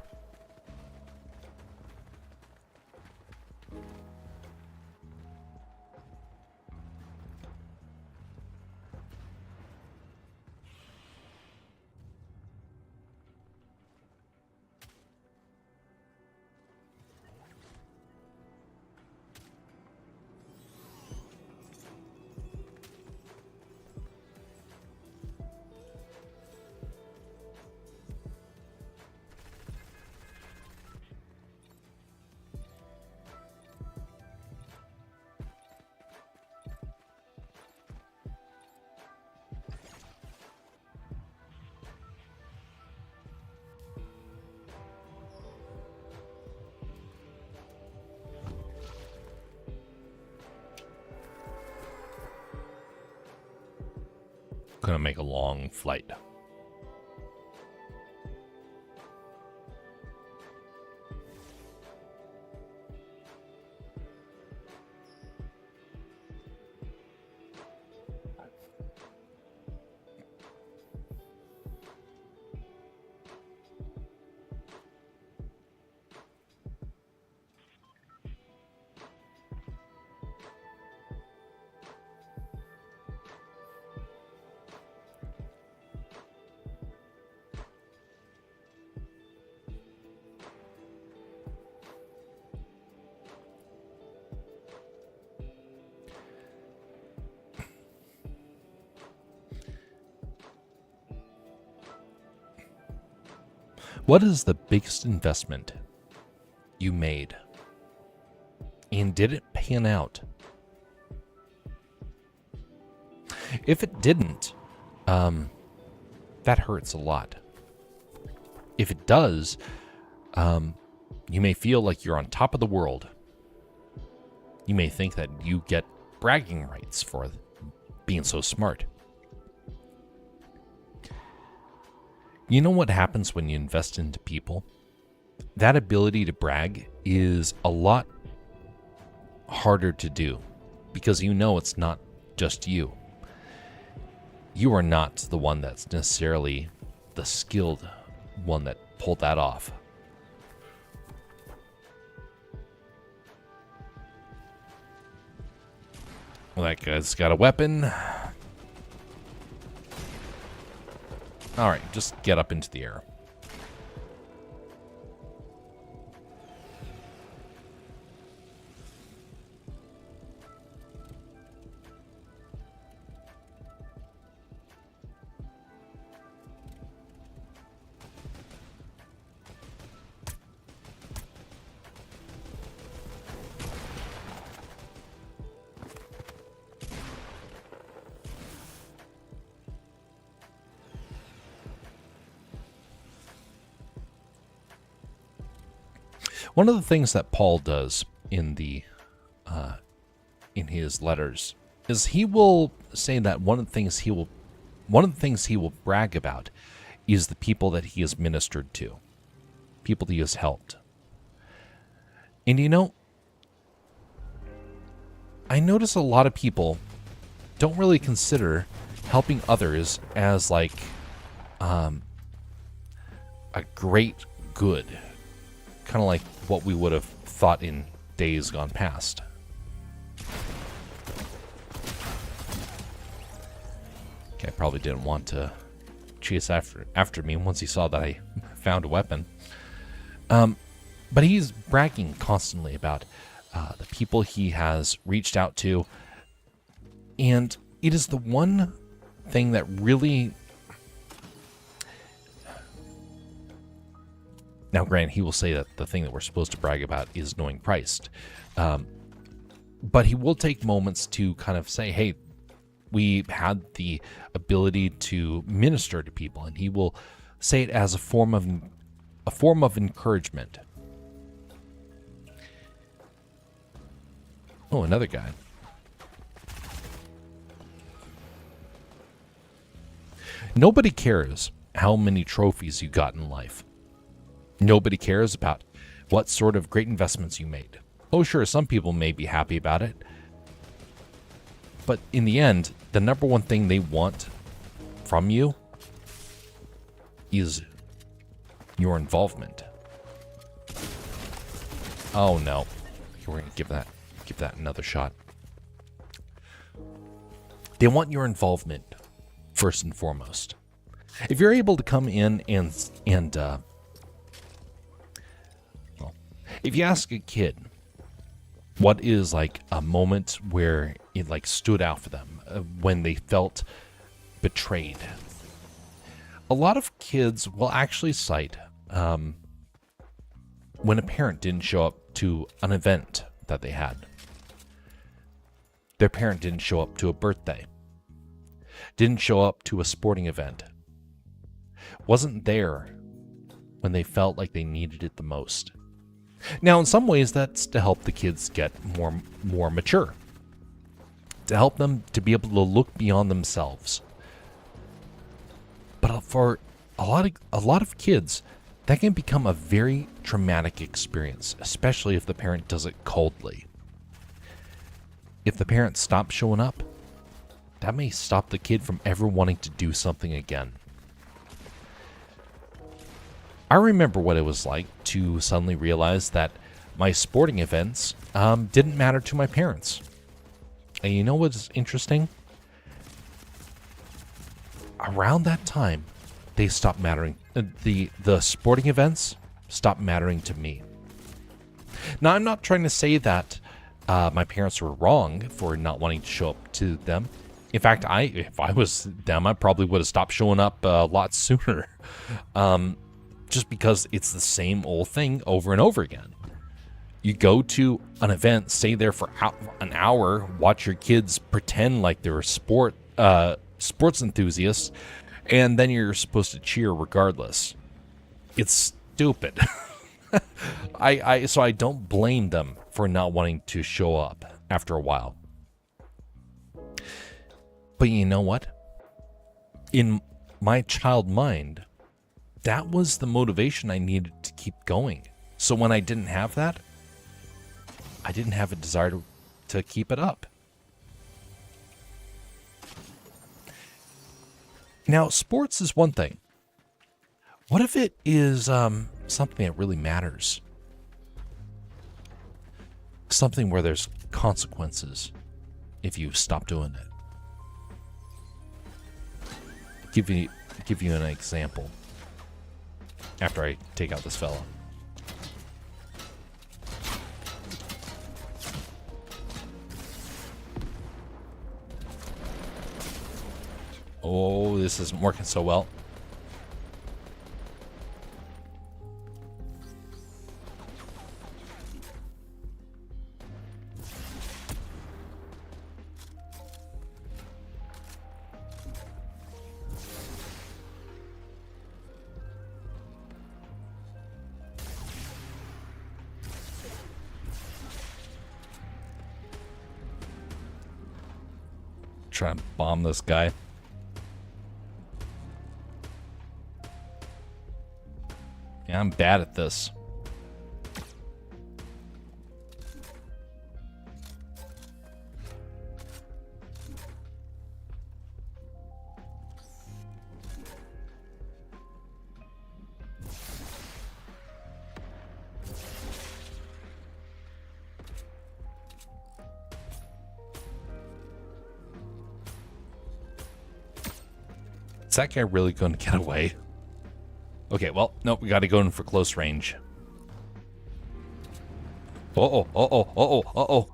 Gonna make a long flight. What is the biggest investment you made? And did it pan out? If it didn't, that hurts a lot. If it does, you may feel like you're on top of the world. You may think that you get bragging rights for being so smart. You know what happens when you invest into people? That ability to brag is a lot harder to do because you know it's not just you. You are not the one that's necessarily the skilled one that pulled that off. Well, that guy's got a weapon. All right, just get up into the air. One of the things that Paul does in his letters is he will say that one of the things he will brag about is the people that he has ministered to, people that he has helped. And you know, I notice a lot of people don't really consider helping others as like a great good. Kind of like what we would have thought in days gone past. Okay, I probably didn't want to chase after me once he saw that I found a weapon. But he's bragging constantly about the people he has reached out to. And it is the one thing that really... Now, granted, he will say that the thing that we're supposed to brag about is knowing Christ. But he will take moments to kind of say, hey, we had the ability to minister to people. And he will say it as a form of encouragement. Oh, another guy. Nobody cares how many trophies you got in life. Nobody cares about what sort of great investments you made. Oh, sure, some people may be happy about it. But in the end, the number one thing they want from you is your involvement. Oh no. We're going to give that another shot. They want your involvement first and foremost. If you're able to come in and if you ask a kid what is like a moment where it like stood out for them, when they felt betrayed, a lot of kids will actually cite when a parent didn't show up to an event that they had. Their parent didn't show up to a birthday, didn't show up to a sporting event, wasn't there when they felt like they needed it the most. Now, in some ways, that's to help the kids get more mature, to help them to be able to look beyond themselves. But for a lot of kids, that can become a very traumatic experience, especially if the parent does it coldly. If the parent stops showing up, that may stop the kid from ever wanting to do something again. I remember what it was like to suddenly realize that my sporting events didn't matter to my parents. And you know what's interesting? Around that time, they stopped mattering. The sporting events stopped mattering to me. Now, I'm not trying to say that my parents were wrong for not wanting to show up to them. In fact, if I was them, I probably would have stopped showing up a lot sooner. Just because it's the same old thing over and over again. You go to an event, stay there for an hour, watch your kids pretend like they're sports enthusiasts, and then you're supposed to cheer regardless. It's stupid. So I don't blame them for not wanting to show up after a while. But you know what? In my child mind, that was the motivation I needed to keep going. So when I didn't have that, I didn't have a desire to keep it up. Now, sports is one thing. What if it is something that really matters? Something where there's consequences if you stop doing it. Give you an example. After I take out this fella. Oh, this isn't working so well. Try and bomb this guy. Yeah, I'm bad at this. Is that guy really going to get away? Okay, well, nope, we got to go in for close range. Uh-oh, uh-oh, uh-oh, uh-oh.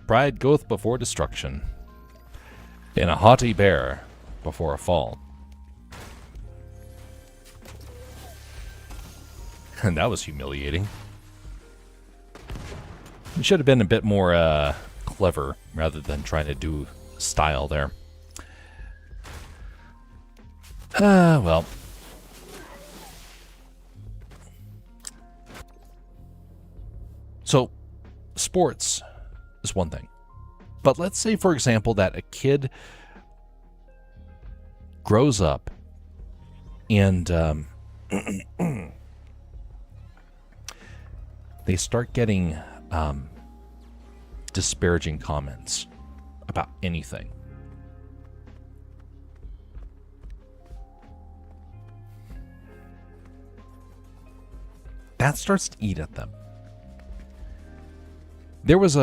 Pride goeth before destruction, and a haughty bear before a fall. And that was humiliating. It should have been a bit more, clever rather than trying to do style there. Well. So, sports is one thing. But let's say, for example, that a kid grows up and they start getting disparaging comments about anything. That starts to eat at them. There was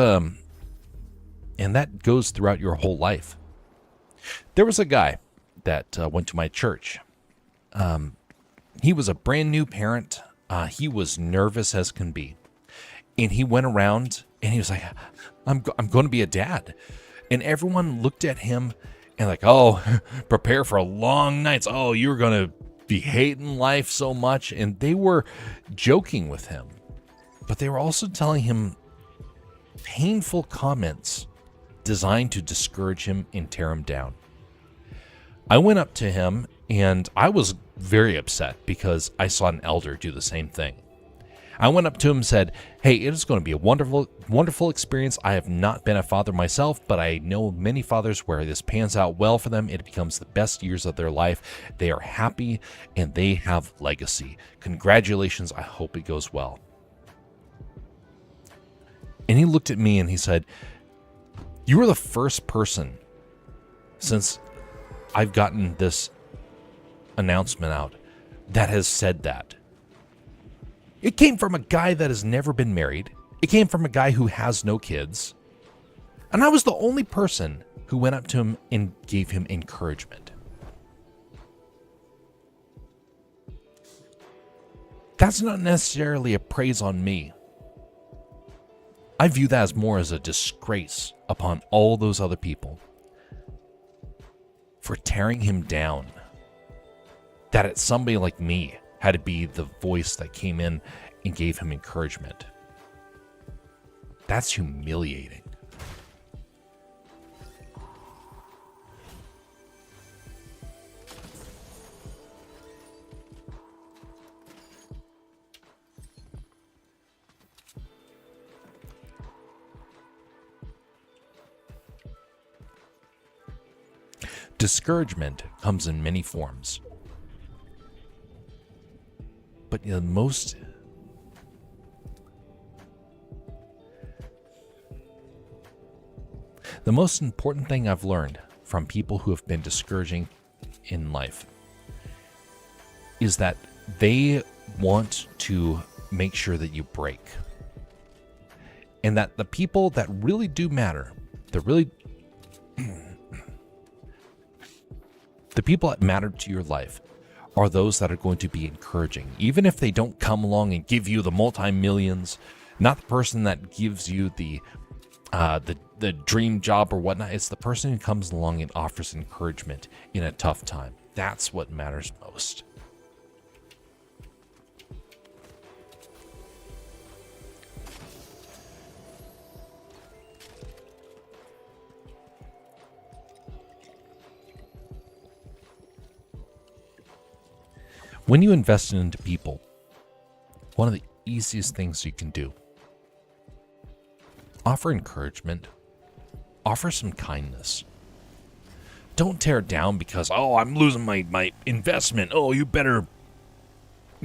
and that goes throughout your whole life. There was a guy that went to my church. He was a brand new parent. He was nervous as can be. And he went around and he was like, I'm going to be a dad. And everyone looked at him and like, oh, prepare for long nights. Oh, you're going to be hating life so much. And they were joking with him. But they were also telling him painful comments designed to discourage him and tear him down. I went up to him and I was very upset because I saw an elder do the same thing. I went up to him and said, hey, it is going to be a wonderful, wonderful experience. I have not been a father myself, but I know many fathers where this pans out well for them. It becomes the best years of their life. They are happy and they have legacy. Congratulations. I hope it goes well. And he looked at me and he said, you were the first person since I've gotten this announcement out that has said that. It came from a guy that has never been married. It came from a guy who has no kids. And I was the only person who went up to him and gave him encouragement. That's not necessarily a praise on me. I view that as more as a disgrace upon all those other people for tearing him down. That it's somebody like me had to be the voice that came in and gave him encouragement. That's humiliating. Discouragement comes in many forms. But the most important thing I've learned from people who have been discouraging in life is that they want to make sure that you break. And that the people that really do matter, the people that matter to your life are those that are going to be encouraging. Even if they don't come along and give you the multi-millions, not the person that gives you the dream job or whatnot. It's the person who comes along and offers encouragement in a tough time. That's what matters most. When you invest into people, one of the easiest things you can do, offer encouragement, offer some kindness. Don't tear it down because, oh, I'm losing my investment. Oh, you better,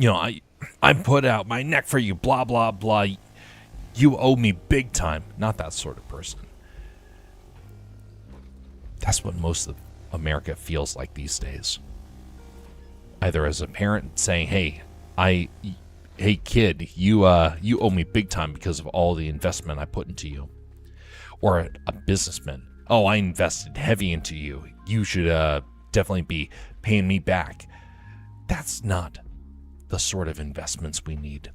I put out my neck for you, blah, blah, blah. You owe me big time. Not that sort of person. That's what most of America feels like these days. Either as a parent saying, hey kid, you owe me big time because of all the investment I put into you. Or a businessman, oh, I invested heavy into you. You should definitely be paying me back. That's not the sort of investments we need.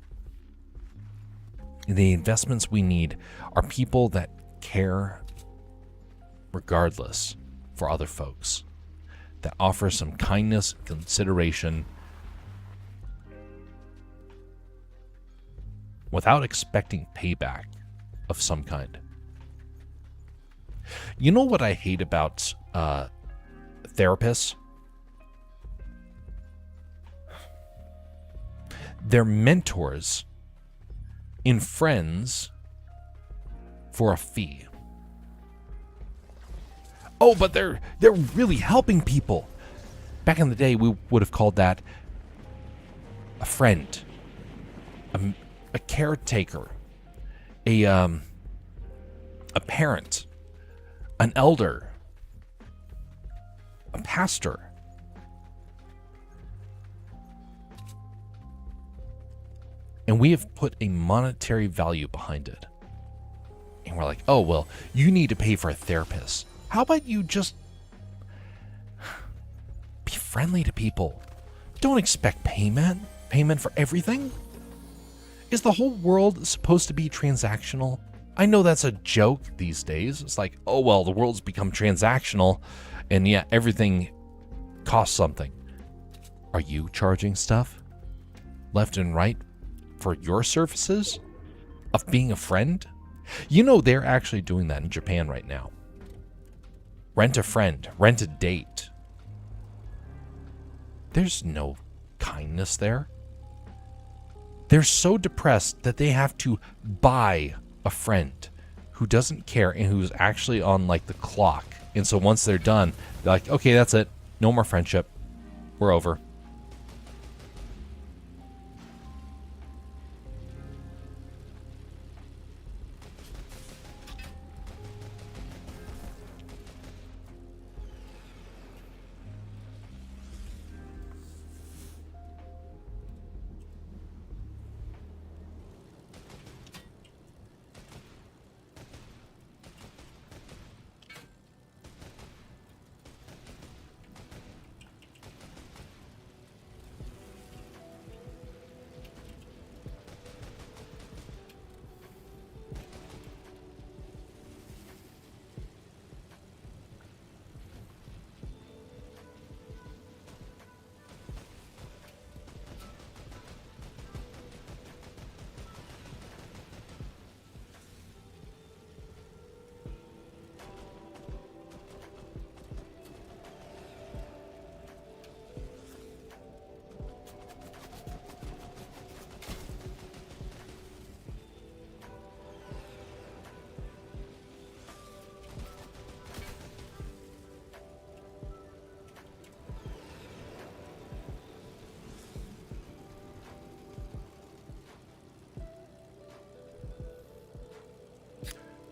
The investments we need are people that care regardless for other folks, that offer some kindness, consideration, without expecting payback of some kind. You know what I hate about therapists? They're mentors in friends for a fee. Oh, but they're really helping people. Back in the day, we would have called that a friend, a caretaker, a parent, an elder, a pastor. And we have put a monetary value behind it. And we're like, oh, well, you need to pay for a therapist. How about you just be friendly to people? Don't expect payment for everything. Is the whole world supposed to be transactional? I know that's a joke these days. It's like, oh, well, the world's become transactional, and yeah, everything costs something. Are you charging stuff left and right for your services of being a friend? You know, they're actually doing that in Japan right now. Rent a friend, rent a date. There's no kindness there. They're so depressed that they have to buy a friend who doesn't care and who's actually on like the clock. And so once they're done, they're like, okay, that's it. No more friendship. We're over.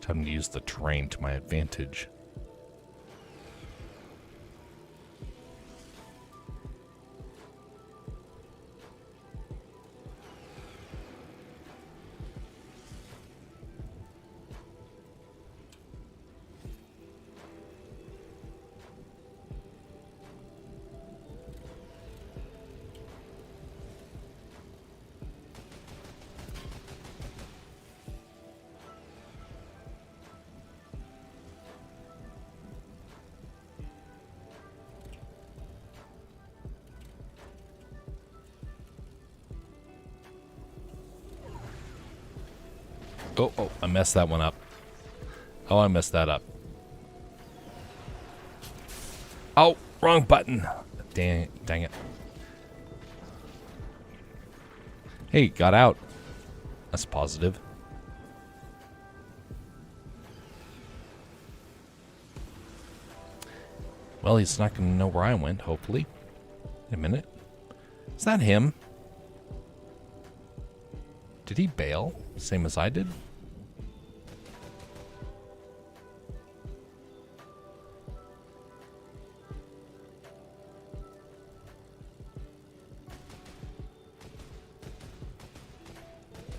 Time to use the terrain to my advantage. Oh, I messed that one up. Oh, I messed that up. Oh, wrong button. Dang it. Hey, got out. That's positive. Well, he's not going to know where I went, hopefully. Wait a minute. Is that him? Did he bail? Same as I did?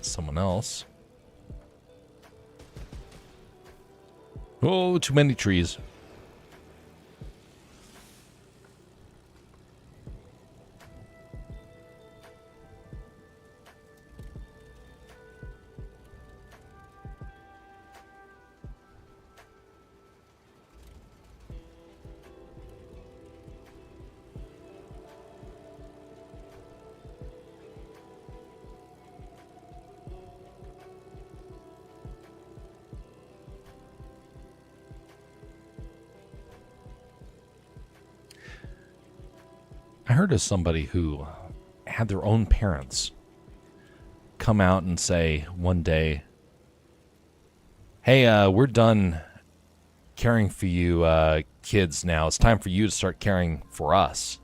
Someone else. Oh, too many trees. I heard of somebody who had their own parents come out and say one day, hey, we're done caring for you kids now. It's time for you to start caring for us.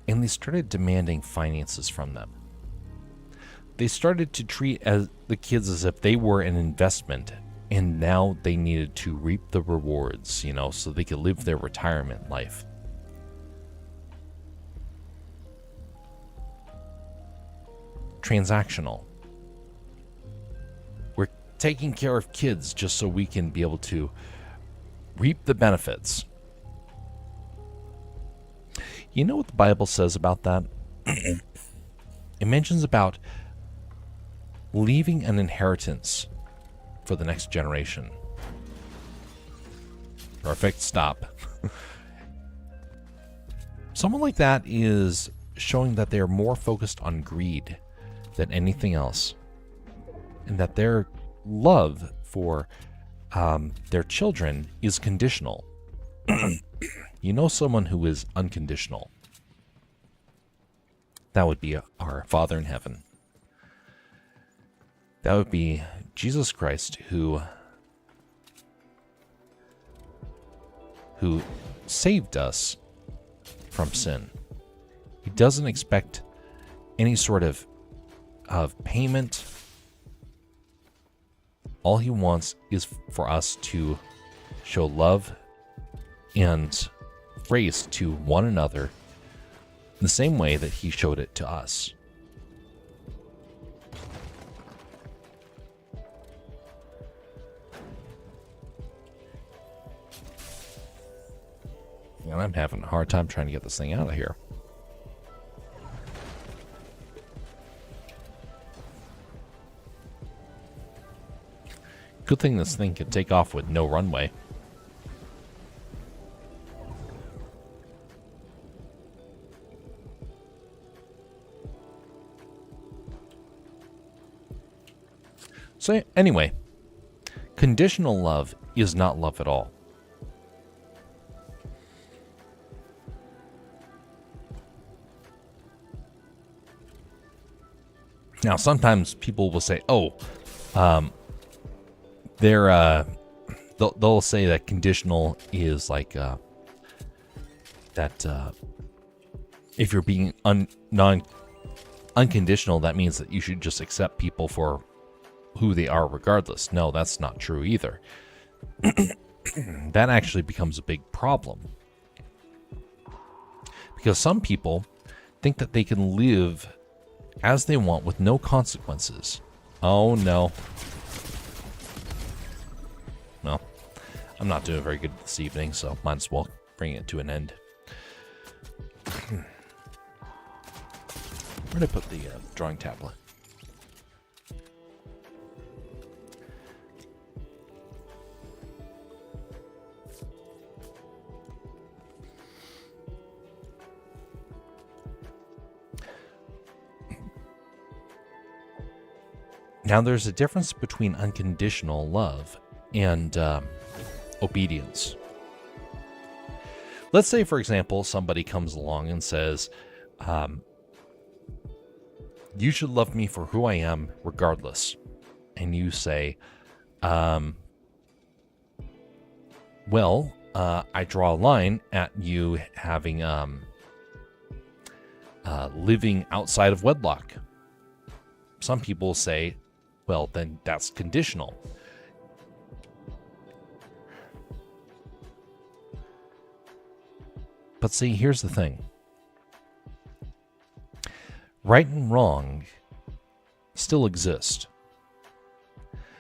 And they started demanding finances from them. They started to treat the kids as if they were an investment, and now they needed to reap the rewards, so they could live their retirement life. Transactional. We're taking care of kids just so we can be able to reap the benefits. You know what the Bible says about that? It mentions about leaving an inheritance for the next generation. Perfect. Stop. Someone like that is showing that they're more focused on greed than anything else, and that their love for their children is conditional. You know someone who is unconditional? That would be our Father in heaven. That would be Jesus Christ, who saved us from sin. He doesn't expect any sort of payment. All he wants is for us to show love and grace to one another in the same way that he showed it to us. And I'm having a hard time trying to get this thing out of here. Good thing this thing can take off with no runway. So anyway, conditional love is not love at all. Now, sometimes people will say, they'll say that conditional is like that if you're being unconditional, that means that you should just accept people for who they are regardless. No, that's not true either. That actually becomes a big problem, because some people think that they can live as they want with no consequences. Oh no. Well, I'm not doing very good this evening, so might as well bring it to an end. Where did I put the drawing tablet? Now, there's a difference between unconditional love and obedience. Let's say, for example, somebody comes along and says, you should love me for who I am regardless. And you say, I draw a line at you having living outside of wedlock. Some people say, well, then that's conditional. But see, here's the thing. Right and wrong still exist.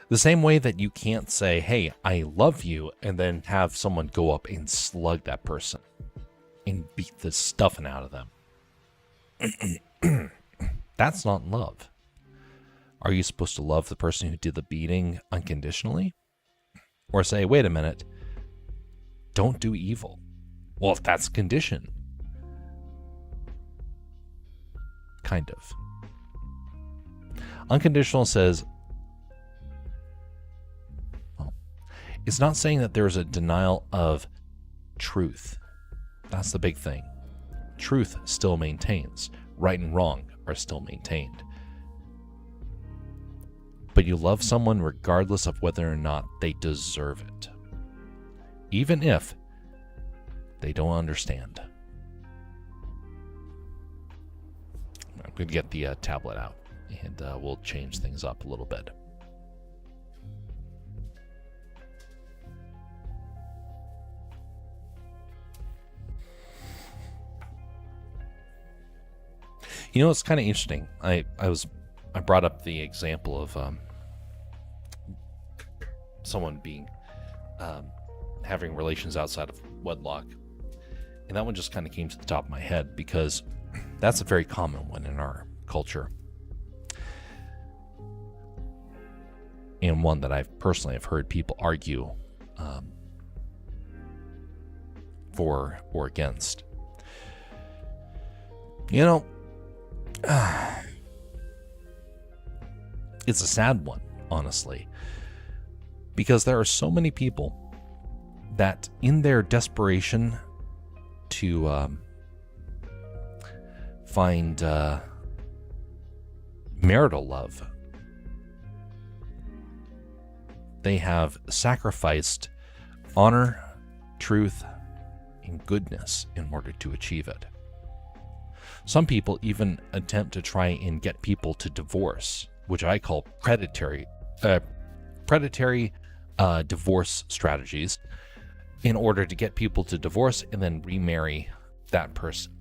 The same way that you can't say, hey, I love you, and then have someone go up and slug that person and beat the stuffing out of them. That's not love. Are you supposed to love the person who did the beating unconditionally? Or say, wait a minute, don't do evil? Well, if that's condition. Kind of. Unconditional says, well, it's not saying that there's a denial of truth. That's the big thing. Truth still maintains. Right and wrong are still maintained. But you love someone regardless of whether or not they deserve it. even if they don't understand. I'm going to get the tablet out, and we'll change things up a little bit. You know, it's kind of interesting. I brought up the example of someone being having relations outside of wedlock, and that one just kind of came to the top of my head because that's a very common one in our culture, and one that I've personally have heard people argue for or against. You know, it's a sad one, honestly, because there are so many people that in their desperation to find marital love, they have sacrificed honor, truth, and goodness in order to achieve it. Some people even attempt to try and get people to divorce, which I call predatory divorce strategies, in order to get people to divorce and then remarry that person.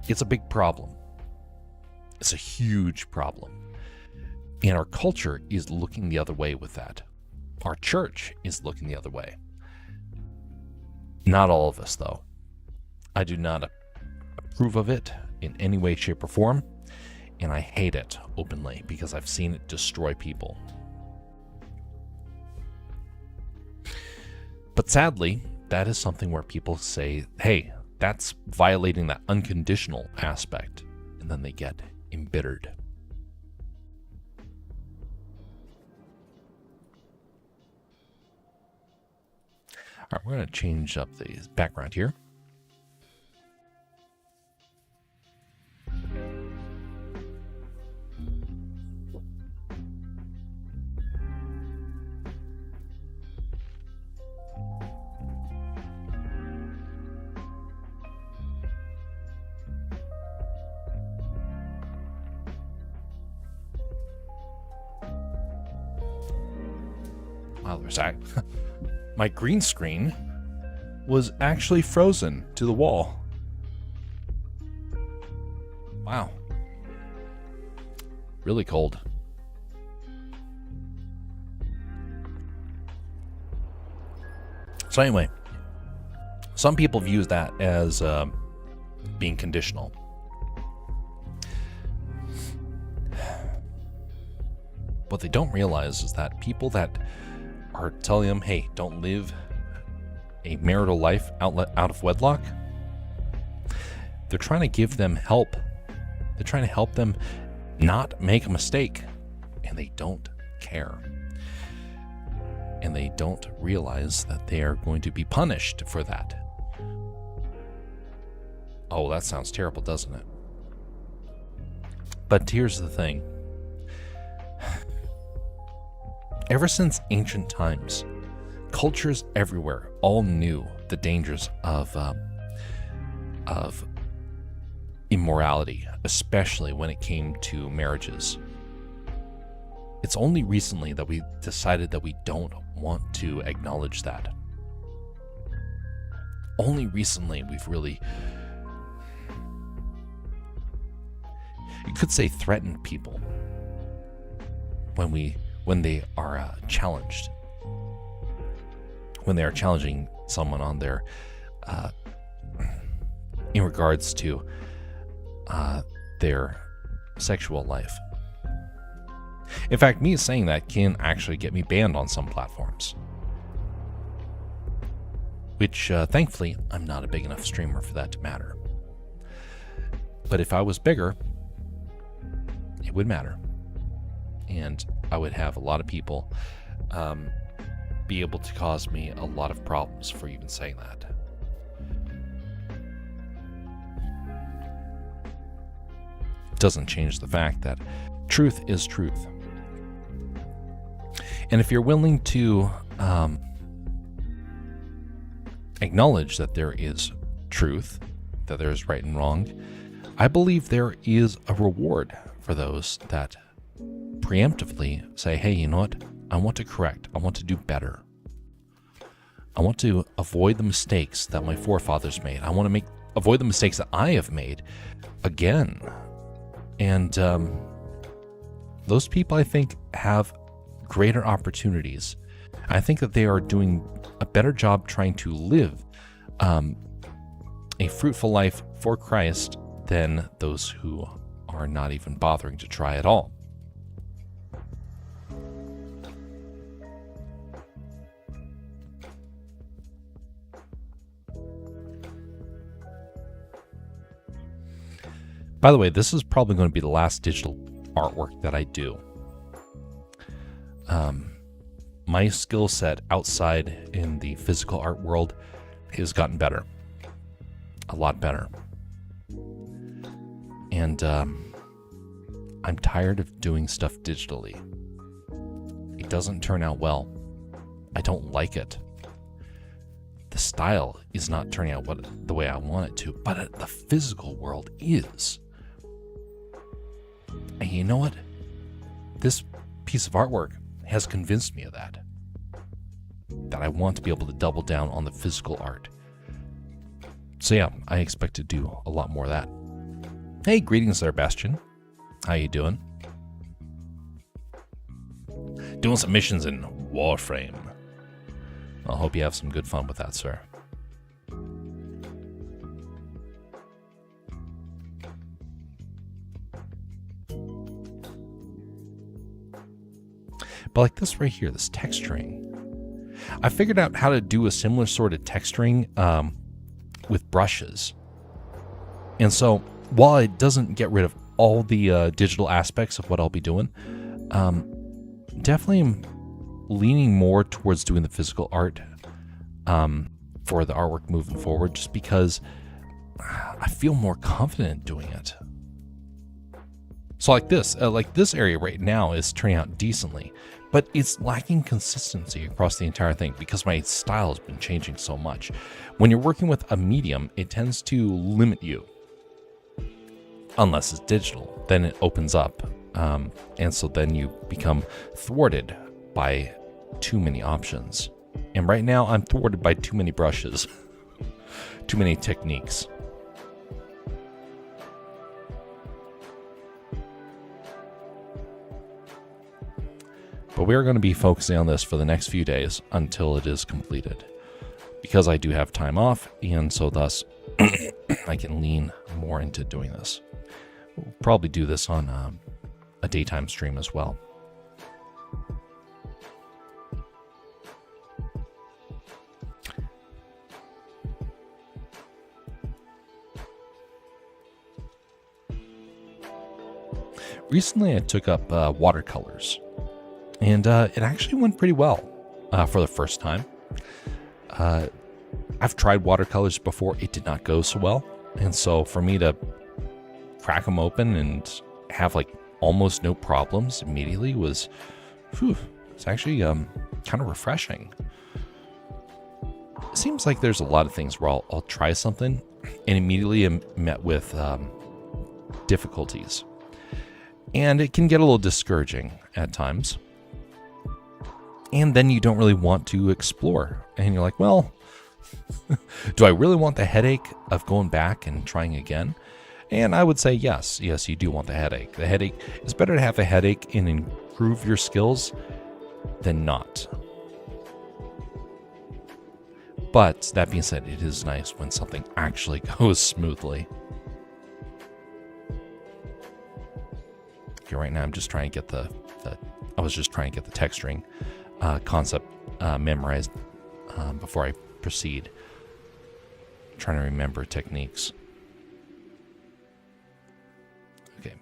It's a big problem. It's a huge problem. And our culture is looking the other way with that. Our church is looking the other way. Not all of us, though. I do not approve of it in any way, shape, or form, and I hate it openly because I've seen it destroy people. But sadly, that is something where people say, hey, that's violating that unconditional aspect, and then they get embittered. All right, we're going to change up the background here. Wow, there's that. My green screen was actually frozen to the wall. Wow. Really cold. So anyway, some people view that as being conditional. What they don't realize is that people that are telling them, hey, don't live a marital life out of wedlock, they're trying to give them help. They're trying to help them not make a mistake, and they don't care. And they don't realize that they are going to be punished for that. Oh, that sounds terrible, doesn't it? But here's the thing. Ever since ancient times, cultures everywhere all knew the dangers of immorality, especially when it came to marriages. It's only recently that we decided that we don't want to acknowledge that. Only recently we've really, you could say, threatened people when they are challenged, when they are challenging someone on their in regards to their sexual life. In fact, me saying that can actually get me banned on some platforms, which thankfully I'm not a big enough streamer for that to matter. But if I was bigger, it would matter, and I would have a lot of people be able to cause me a lot of problems for even saying that. It doesn't change the fact that truth is truth. And if you're willing to acknowledge that there is truth, that there is right and wrong, I believe there is a reward for those that preemptively say, hey, you know what? I want to correct. I want to do better. I want to avoid the mistakes that my forefathers made. I want to avoid the mistakes that I have made again. And those people, I think, have greater opportunities. I think that they are doing a better job trying to live a fruitful life for Christ than those who are not even bothering to try at all. By the way, this is probably going to be the last digital artwork that I do. My skill set outside in the physical art world has gotten better. A lot better. And I'm tired of doing stuff digitally. It doesn't turn out well. I don't like it. The style is not turning out the way I want it to, but the physical world is. And you know what? This piece of artwork has convinced me of that. That I want to be able to double down on the physical art. So yeah, I expect to do a lot more of that. Hey, greetings there, Bastion. How you doing? Doing some missions in Warframe. I hope you have some good fun with that, sir. But like this right here, this texturing. I figured out how to do a similar sort of texturing with brushes. And so while it doesn't get rid of all the digital aspects of what I'll be doing, definitely am leaning more towards doing the physical art for the artwork moving forward, just because I feel more confident doing it. So like this area right now is turning out decently, but it's lacking consistency across the entire thing because my style has been changing so much. When you're working with a medium, it tends to limit you. Unless it's digital, then it opens up. And so then you become thwarted by too many options. And right now I'm thwarted by too many brushes, too many techniques. But we're going to be focusing on this for the next few days until it is completed. Because I do have time off, and so thus I can lean more into doing this. We'll probably do this on a daytime stream as well. Recently I took up watercolors. And it actually went pretty well for the first time. I've tried watercolors before. It did not go so well. And so for me to crack them open and have like almost no problems immediately was, it's actually kind of refreshing. It seems like there's a lot of things where I'll try something and immediately am met with difficulties. And it can get a little discouraging at times. And then you don't really want to explore. And you're like, well, do I really want the headache of going back and trying again? And I would say yes, you do want the headache. The headache, it's better to have a headache and improve your skills than not. But that being said, it is nice when something actually goes smoothly. Okay, right now I'm just trying to get the texturing concept memorized before I proceed. I'm trying to remember techniques. Okay.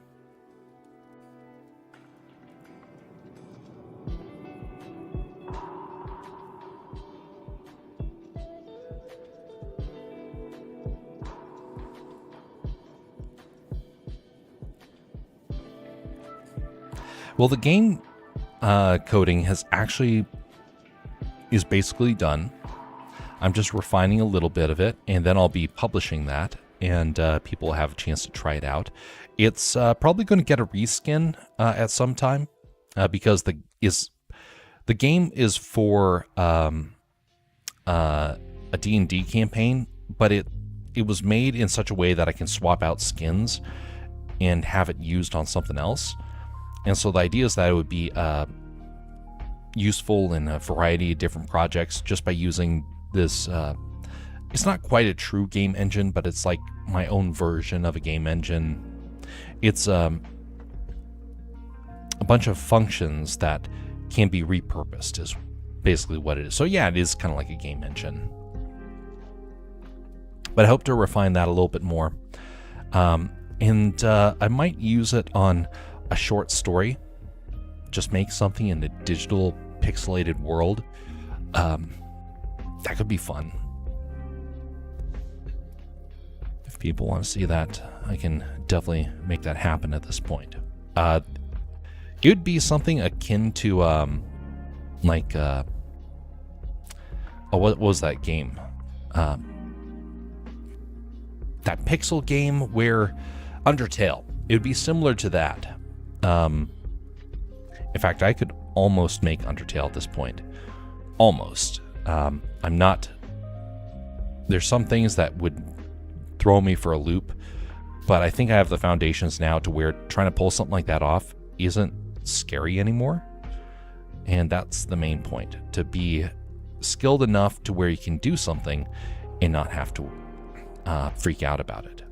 Well, the game coding is basically done. I'm just refining a little bit of it, and then I'll be publishing that, and people will have a chance to try it out. It's probably going to get a reskin at some time because the game is for a D&D campaign, but it was made in such a way that I can swap out skins and have it used on something else. And so the idea is that it would be useful in a variety of different projects just by using this. It's not quite a true game engine, but it's like my own version of a game engine. It's a bunch of functions that can be repurposed is basically what it is. So yeah, it is kind of like a game engine. But I hope to refine that a little bit more. And I might use it on a short story. Just make something in a digital pixelated world. That could be fun. If people want to see that, I can definitely make that happen at this point. It would be something akin to what was that game? That pixel game where Undertale. It would be similar to that. In fact, I could almost make Undertale at this point. Almost. I'm not. There's some things that would throw me for a loop, but I think I have the foundations now to where trying to pull something like that off isn't scary anymore. And that's the main point, to be skilled enough to where you can do something and not have to freak out about it.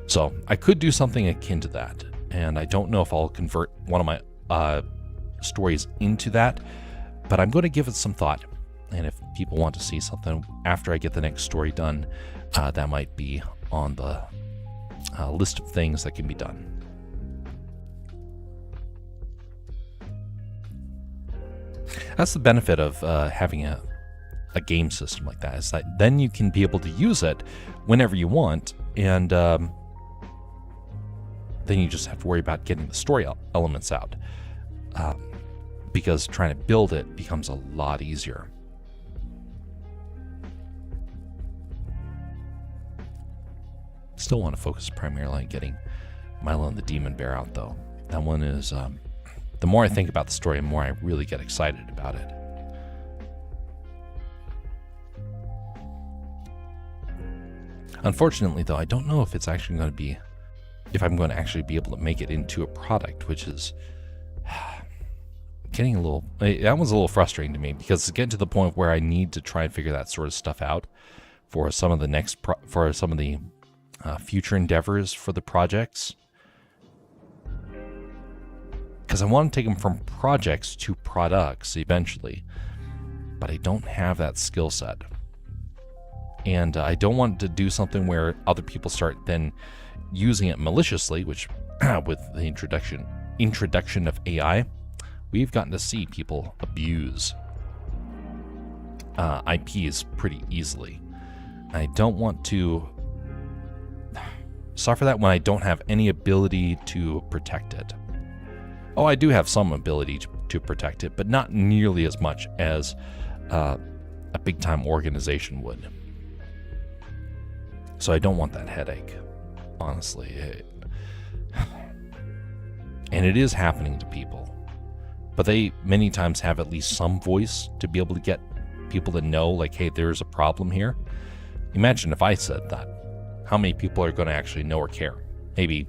So I could do something akin to that, and I don't know if I'll convert one of my stories into that, but I'm going to give it some thought. And if people want to see something after I get the next story done, that might be on the list of things that can be done. That's the benefit of having a game system like that, is that then you can be able to use it whenever you want, and then you just have to worry about getting the story elements out, because trying to build it becomes a lot easier. Still want to focus primarily on getting Milo and the Demon Bear out, though. That one is, the more I think about the story, the more I really get excited about it. Unfortunately, though, I don't know if it's actually going to be, if I'm going to actually be able to make it into a product, which is getting a little, that one's a little frustrating to me, because it's getting to the point where I need to try and figure that sort of stuff out for some of the future endeavors for the projects. Because I want to take them from projects to products eventually, but I don't have that skill set. And I don't want to do something where other people start then using it maliciously, which with the introduction of AI, we've gotten to see people abuse IPs pretty easily. I don't want to suffer that when I don't have any ability to protect it. Oh, I do have some ability to protect it, but not nearly as much as a big-time organization would. So I don't want that headache, honestly. And it is happening to people. But they many times have at least some voice to be able to get people to know, like, hey, there's a problem here. Imagine if I said that. How many people are going to actually know or care? Maybe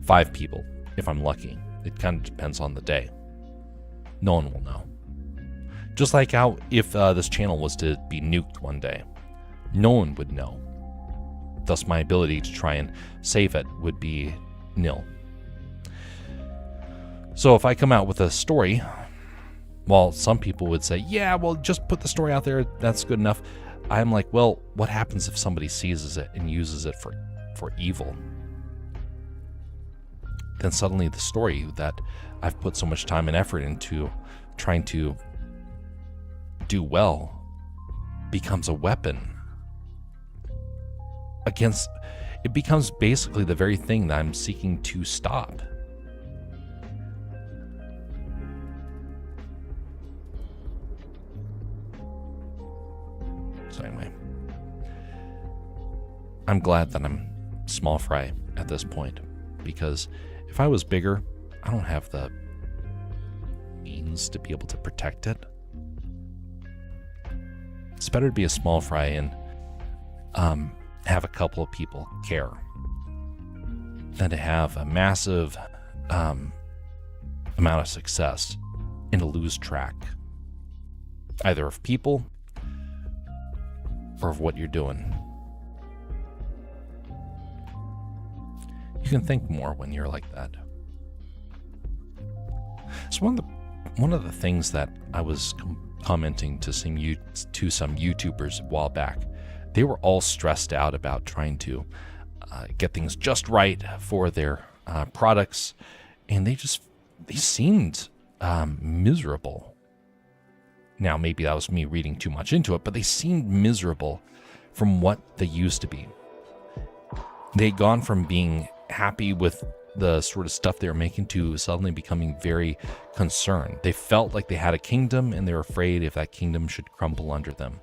5 people, if I'm lucky. It kind of depends on the day. No one will know. Just like how if this channel was to be nuked one day, no one would know. Thus, my ability to try and save it would be nil. So if I come out with a story, well, some people would say, yeah, well, just put the story out there. That's good enough. I'm like, well, what happens if somebody seizes it and uses it for evil? Then suddenly the story that I've put so much time and effort into trying to do well becomes a weapon against, it becomes basically the very thing that I'm seeking to stop. So anyway, I'm glad that I'm small fry at this point, because if I was bigger, I don't have the means to be able to protect it. It's better to be a small fry and have a couple of people care than to have a massive amount of success and to lose track either of people or of what you're doing. You can think more when you're like that. So one of the things that I was commenting to some YouTubers a while back, they were all stressed out about trying to get things just right for their products, and they seemed miserable. Now, maybe that was me reading too much into it, but they seemed miserable from what they used to be. They'd gone from being happy with the sort of stuff they were making to suddenly becoming very concerned. They felt like they had a kingdom, and they were afraid if that kingdom should crumble under them.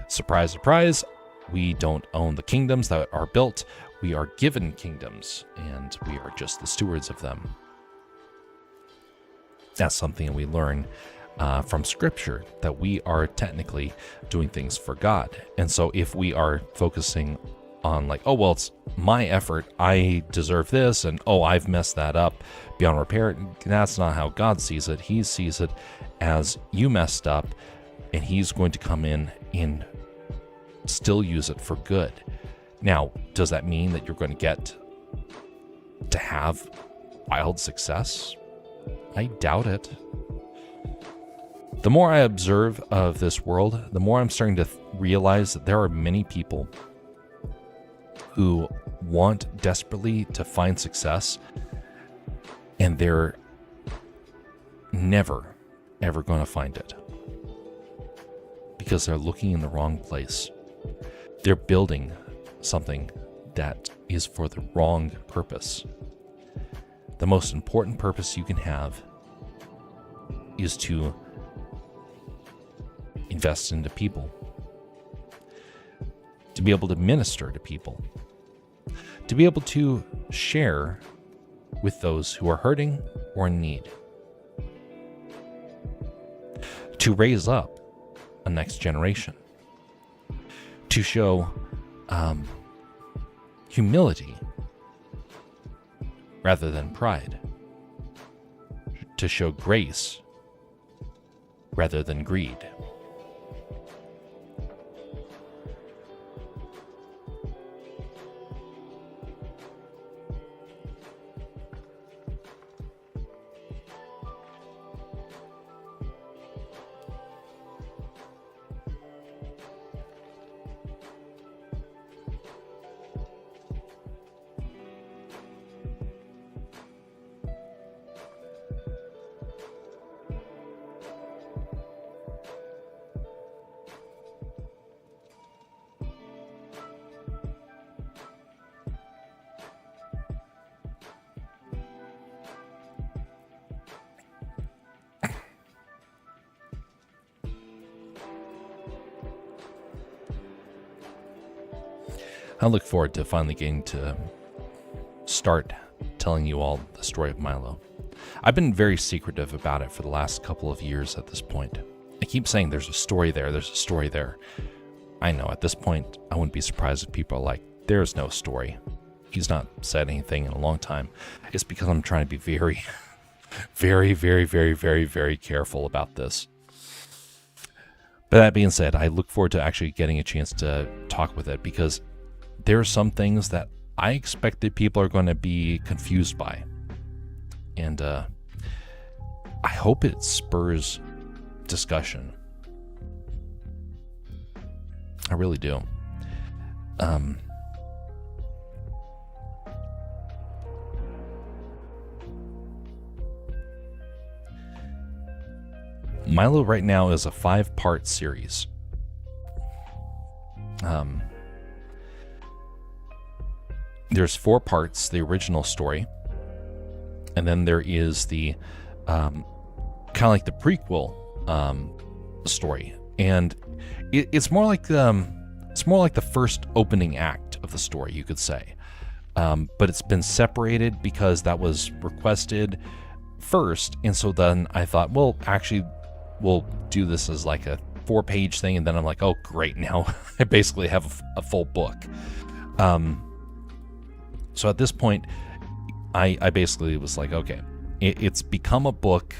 Surprise, surprise, we don't own the kingdoms that are built. We are given kingdoms, and we are just the stewards of them. That's something that we learn from Scripture, that we are technically doing things for God. And so if we are focusing on like, oh, well, it's my effort, I deserve this, and oh, I've messed that up beyond repair, that's not how God sees it. He sees it as you messed up, and he's going to come in and still use it for good. Now, does that mean that you're going to get to have wild success? I doubt it. The more I observe of this world, the more I'm starting to realize that there are many people who want desperately to find success, and they're never, ever going to find it because they're looking in the wrong place. They're building something that is for the wrong purpose. The most important purpose you can have is to invest into people, to be able to minister to people, to be able to share with those who are hurting or in need, to raise up a next generation, to show humility rather than pride, to show grace rather than greed. I look forward to finally getting to start telling you all the story of Milo. I've been very secretive about it for the last couple of years at this point. I keep saying there's a story there, there's a story there. I know at this point, I wouldn't be surprised if people are like, there's no story. He's not said anything in a long time. It's because I'm trying to be very, very, very, very, very, very careful about this. But that being said, I look forward to actually getting a chance to talk with it, because there are some things that I expect that people are going to be confused by. And I hope it spurs discussion. I really do. Milo right now is a 5-part series. There's 4 parts, the original story, and then there is the kind of like the prequel story, and it's more like It's more like the first opening act of the story, you could say. But it's been separated because that was requested first. And so then I thought, well, actually, we'll do this as like a 4-page thing. And then I'm like, oh, great. Now I basically have a full book. So at this point, I basically was like, okay, it's become a book.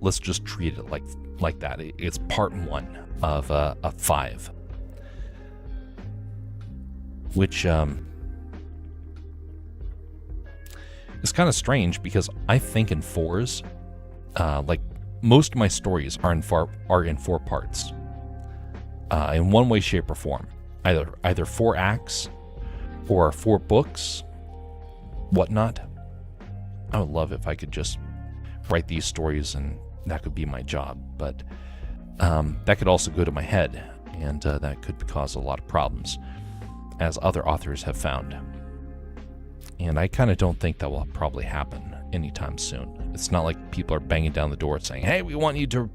Let's just treat it like that. It's part 1 of 5, which is kind of strange because I think in 4s. Like most of my stories are in 4 parts, in one way, shape, or form. Either 4 acts or 4 books, whatnot. I would love if I could just write these stories and that could be my job, but that could also go to my head, and that could cause a lot of problems, as other authors have found. And I kind of don't think that will probably happen anytime soon. It's not like people are banging down the door saying, hey, we want you to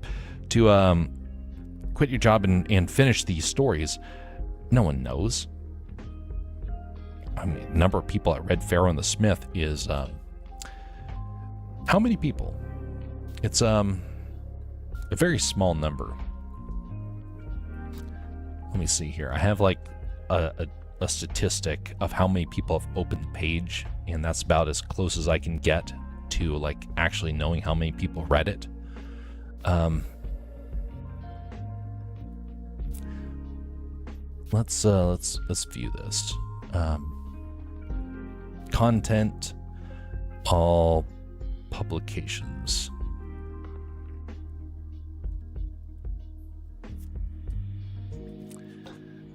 quit your job and finish these stories. No one knows. I mean, the number of people that read Pharaoh and the Smith is how many people? It's a very small number. Let me see here. I have like a statistic of how many people have opened the page, and that's about as close as I can get to like actually knowing how many people read it. Let's view this. Content, all publications.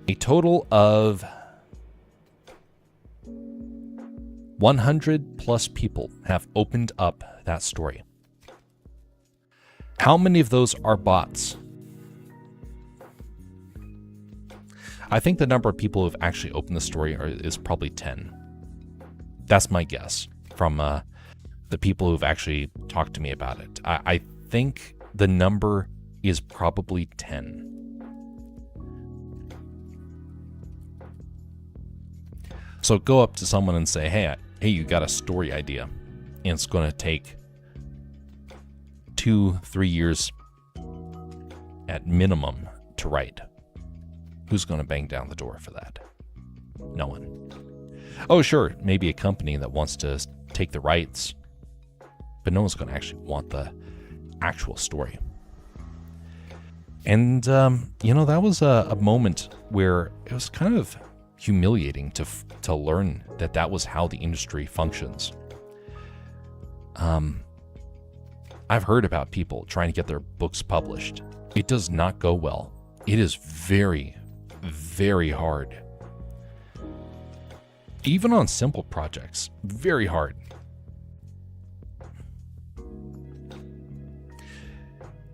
A total of 100 plus people have opened up that story. How many of those are bots? I think the number of people who have actually opened the story is probably 10. That's my guess from the people who've actually talked to me about it. I think the number is probably 10. So go up to someone and say, hey, you got a story idea, and it's going to take 2-3 years at minimum to write. Who's going to bang down the door for that? No one. Oh, sure, maybe a company that wants to take the rights, but no one's going to actually want the actual story. And, that was a moment where it was kind of humiliating to learn that was how the industry functions. I've heard about people trying to get their books published. It does not go well. It is very, very hard. Even on simple projects, very hard.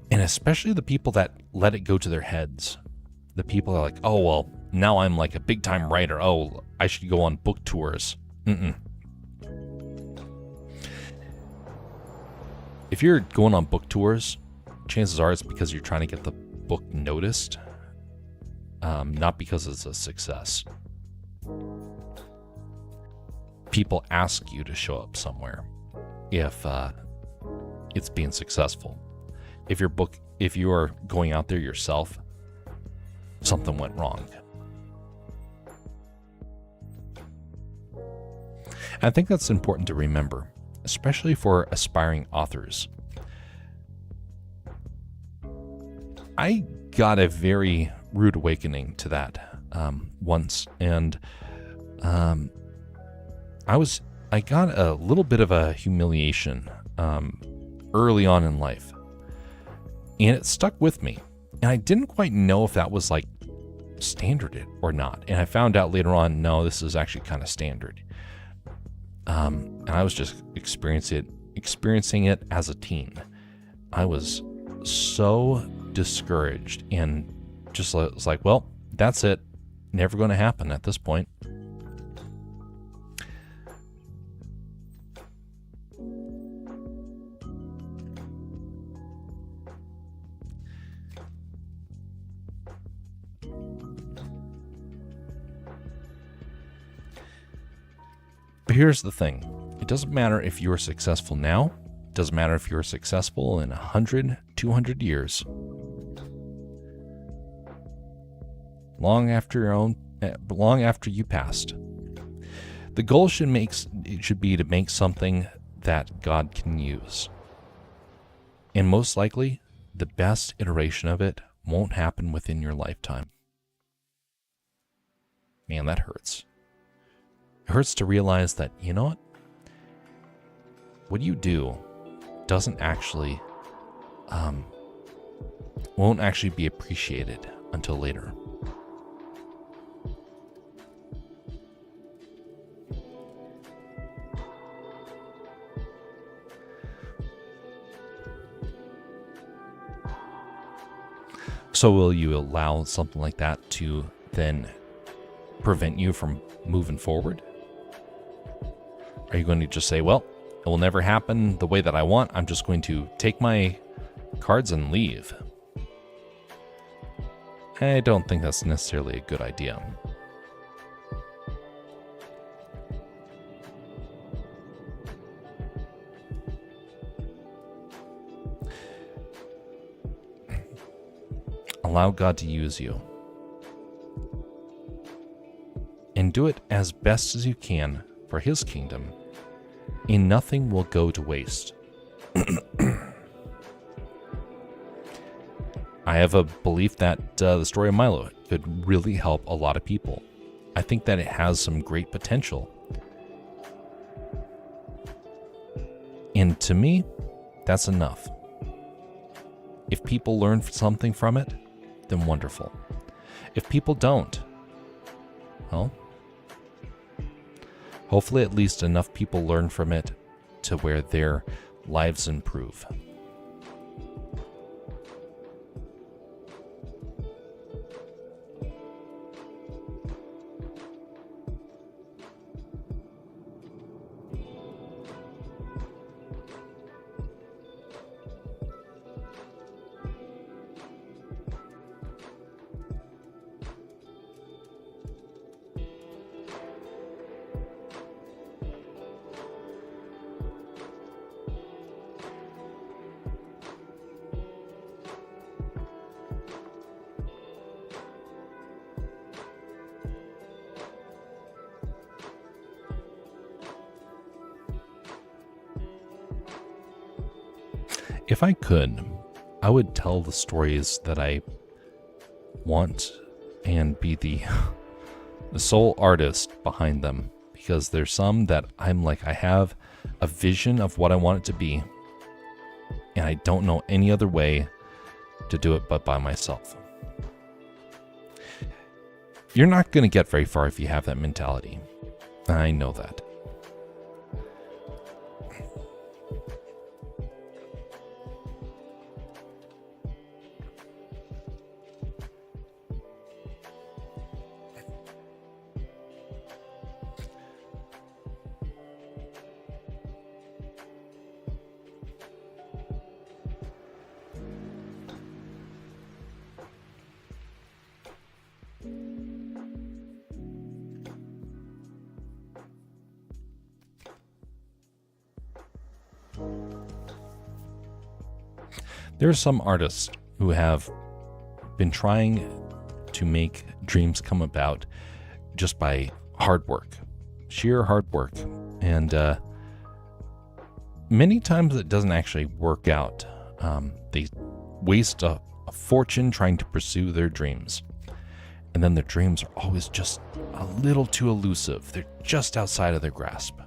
And especially the people that let it go to their heads. The people are like, oh, well, now I'm like a big time writer. Oh, I should go on book tours. If you're going on book tours, chances are it's because you're trying to get the book noticed, not because it's a success. People ask you to show up somewhere if it's being successful. If you are going out there yourself, something went wrong. I think that's important to remember, especially for aspiring authors. I got a very rude awakening to that once, and I got a little bit of a humiliation early on in life, and it stuck with me. And I didn't quite know if that was like standard or not. And I found out later on, no, this is actually kind of standard. And I was just experiencing it as a teen. I was so discouraged and just was like, well, that's it. Never going to happen at this point. But here's the thing. It doesn't matter if you're successful now. It doesn't matter if you're successful in 100, 200 years. Long after you passed. The goal should be to make something that God can use. And most likely, the best iteration of it won't happen within your lifetime. Man, that hurts. It hurts to realize that, you know what you do doesn't actually, won't actually be appreciated until later. So will you allow something like that to then prevent you from moving forward? Are you going to just say, well, it will never happen the way that I want. I'm just going to take my cards and leave. I don't think that's necessarily a good idea. Allow God to use you. And do it as best as you can for His kingdom. And nothing will go to waste. I have a belief that the story of Milo could really help a lot of people. I think that it has some great potential. And to me, that's enough. If people learn something from it, then wonderful. If people don't, well, hopefully at least enough people learn from it to where their lives improve. If I could, I would tell the stories that I want and be the sole artist behind them, because there's some that I'm like, I have a vision of what I want it to be, and I don't know any other way to do it but by myself. You're not going to get very far if you have that mentality. I know that. There are some artists who have been trying to make dreams come about just by hard work, sheer hard work. And many times it doesn't actually work out. They waste a fortune trying to pursue their dreams. And then their dreams are always just a little too elusive. They're just outside of their grasp.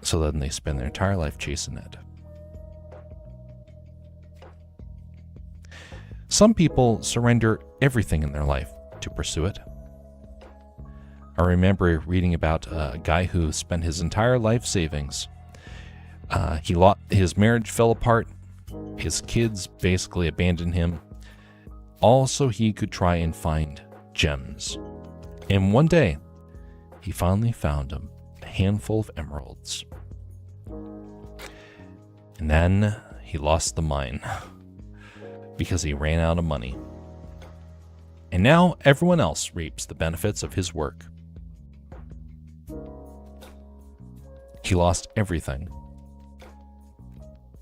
So then they spend their entire life chasing it. Some people surrender everything in their life to pursue it. I remember reading about a guy who spent his entire life savings. His marriage fell apart. His kids basically abandoned him. All so he could try and find gems. And one day, he finally found a handful of emeralds. And then he lost the mine. Because he ran out of money. And now everyone else reaps the benefits of his work. He lost everything.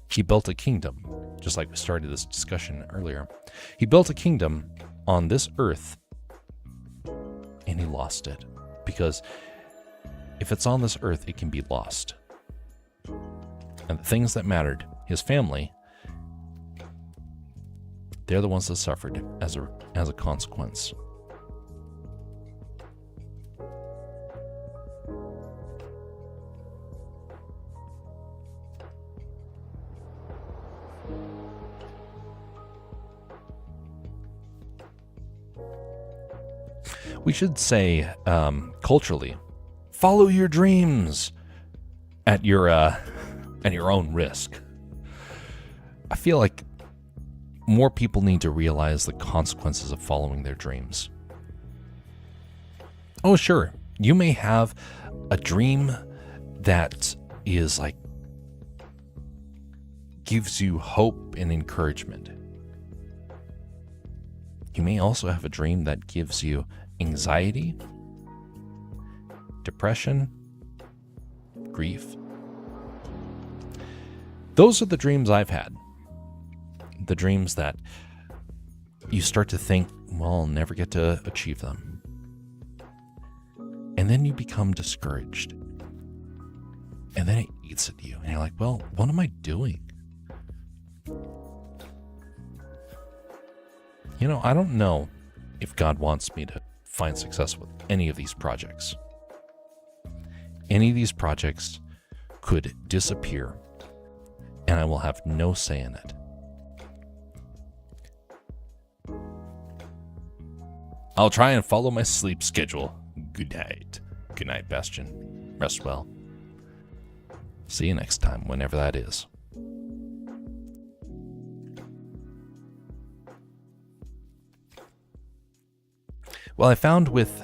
He built a kingdom, just like we started this discussion earlier. He built a kingdom on this earth, and he lost it. Because if it's on this earth, it can be lost. And the things that mattered, his family, they're the ones that suffered as a consequence. We should say, culturally, follow your dreams at your own risk. I feel like more people need to realize the consequences of following their dreams. Oh, sure, you may have a dream that is like gives you hope and encouragement. You may also have a dream that gives you anxiety, depression, grief. Those are the dreams I've had. The dreams that you start to think, well, I'll never get to achieve them. And then you become discouraged. And then it eats at you. And you're like, well, what am I doing? You know, I don't know if God wants me to find success with any of these projects. Any of these projects could disappear, and I will have no say in it. I'll try and follow my sleep schedule. Good night. Good night, Bastion. Rest well. See you next time, whenever that is. Well, I found with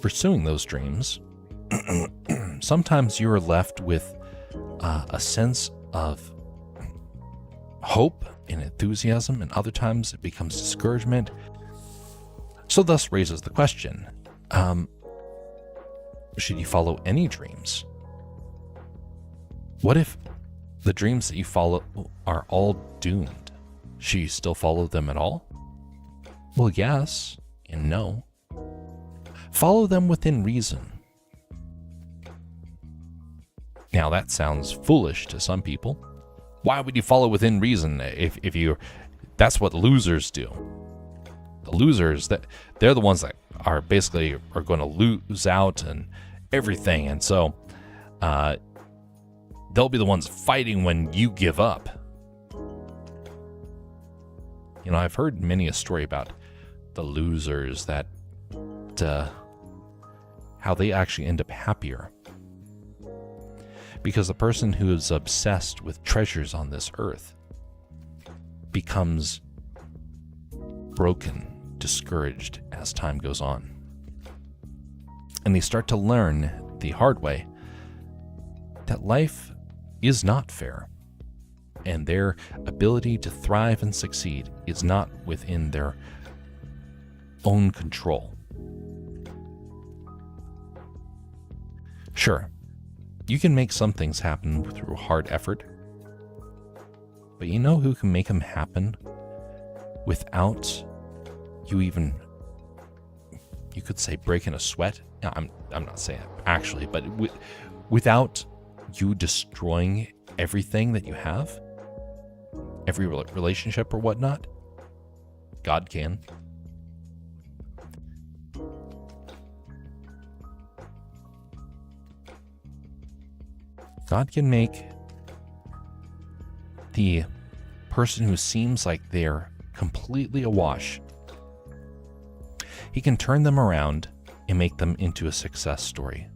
pursuing those dreams, sometimes you are left with a sense of hope and enthusiasm, and other times it becomes discouragement. So thus raises the question, should you follow any dreams? What if the dreams that you follow are all doomed? Should you still follow them at all? Well, yes and no. Follow them within reason. Now that sounds foolish to some people. Why would you follow within reason if you? That's what losers do. The losers, they're the ones that are basically are going to lose out and everything, and so they'll be the ones fighting when you give up. You know, I've heard many a story about the losers that how they actually end up happier. Because the person who is obsessed with treasures on this earth becomes broken, discouraged as time goes on. And they start to learn the hard way that life is not fair, and their ability to thrive and succeed is not within their own control. Sure, you can make some things happen through hard effort, but you know who can make them happen without you even, you could say, breaking a sweat? I'm not saying it actually, but without you destroying everything that you have, every relationship or whatnot? God can. God can make the person who seems like they're completely awash, He can turn them around and make them into a success story.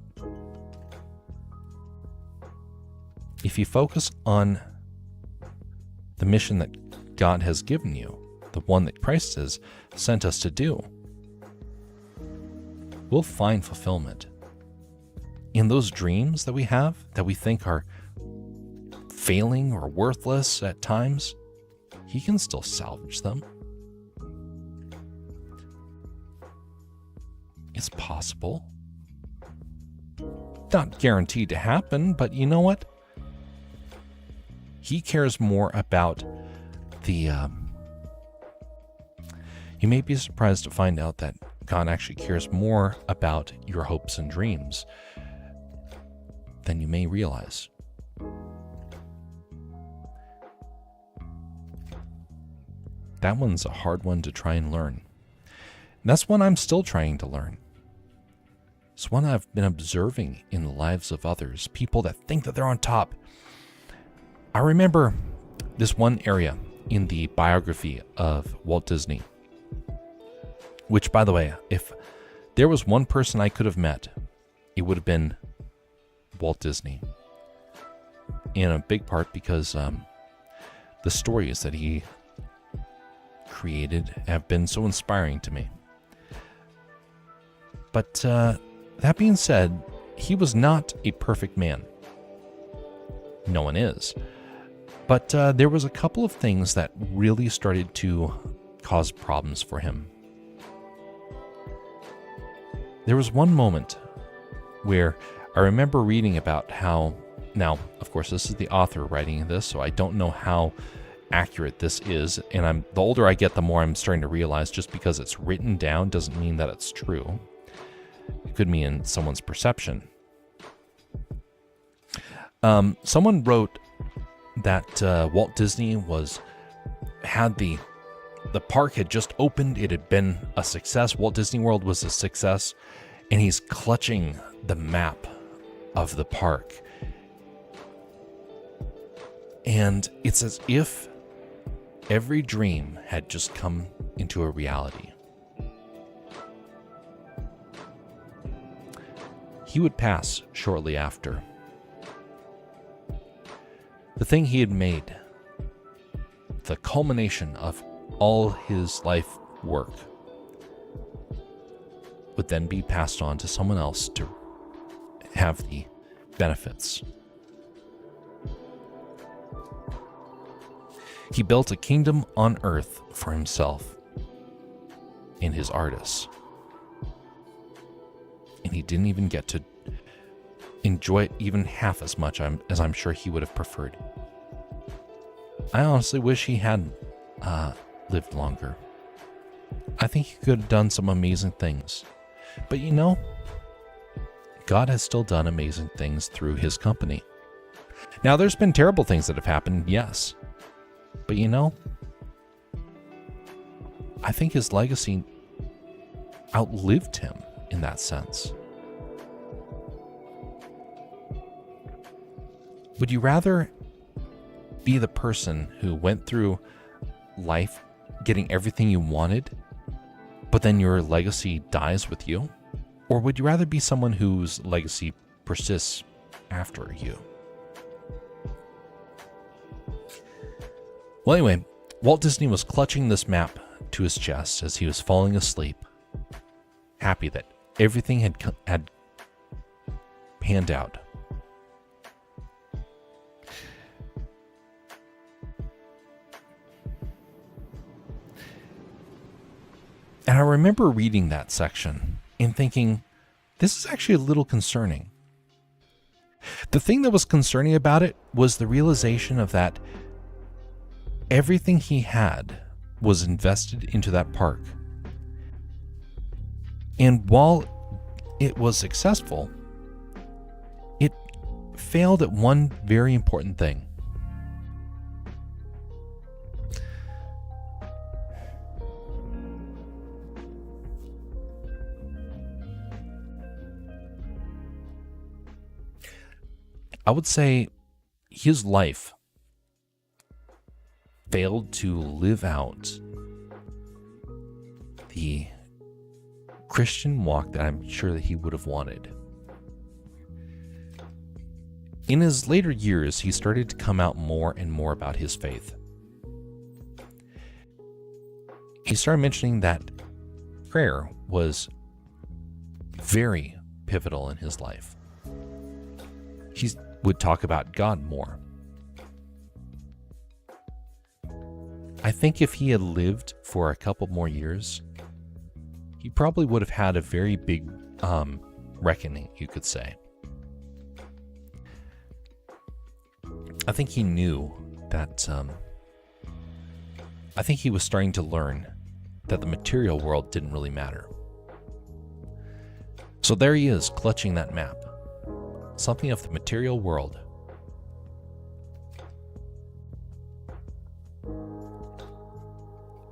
If you focus on the mission that God has given you, the one that Christ has sent us to do, we'll find fulfillment. In those dreams that we have, that we think are failing or worthless at times, He can still salvage them. It's possible. not guaranteed to happen, but you know what? He cares more about the... You may be surprised to find out that God actually cares more about your hopes and dreams than you may realize. That one's a hard one to try and learn. And that's one I'm still trying to learn. It's one I've been observing in the lives of others, people that think that they're on top. I remember this one area in the biography of Walt Disney, which, by the way, if there was one person I could have met, it would have been Walt Disney. In a big part because the stories that he created have been so inspiring to me. But that being said, he was not a perfect man. No one is. But there was a couple of things that really started to cause problems for him. There was one moment where I remember reading about how, now, of course, this is the author writing this, so I don't know how accurate this is, and the older I get, the more I'm starting to realize just because it's written down doesn't mean that it's true. It could mean someone's perception. Someone wrote that Walt Disney had the park had just opened. It had been a success. Walt Disney World was a success, and he's clutching the map of the park. And it's as if every dream had just come into a reality. He would pass shortly after. The thing he had made, the culmination of all his life work, would then be passed on to someone else to have the benefits. He built a kingdom on earth for himself and his artists. And he didn't even get to enjoy it even half as much as I'm sure he would have preferred. I honestly wish he had lived longer. I think he could have done some amazing things. But you know, God has still done amazing things through his company. Now, there's been terrible things that have happened, yes. But you know, I think his legacy outlived him in that sense. Would you rather be the person who went through life getting everything you wanted, but then your legacy dies with you? Or would you rather be someone whose legacy persists after you? Well, anyway, Walt Disney was clutching this map to his chest as he was falling asleep, happy that everything had panned out. And I remember reading that section and thinking, this is actually a little concerning. The thing that was concerning about it was the realization of that everything he had was invested into that park. And while it was successful, it failed at one very important thing. I would say his life failed to live out the Christian walk that I'm sure that he would have wanted. In his later years, he started to come out more and more about his faith. He started mentioning that prayer was very pivotal in his life. He would talk about God more. I think if he had lived for a couple more years, he probably would have had a very big reckoning, you could say. I think he knew that, I think he was starting to learn that the material world didn't really matter. So there he is, clutching that map. Something of the material world.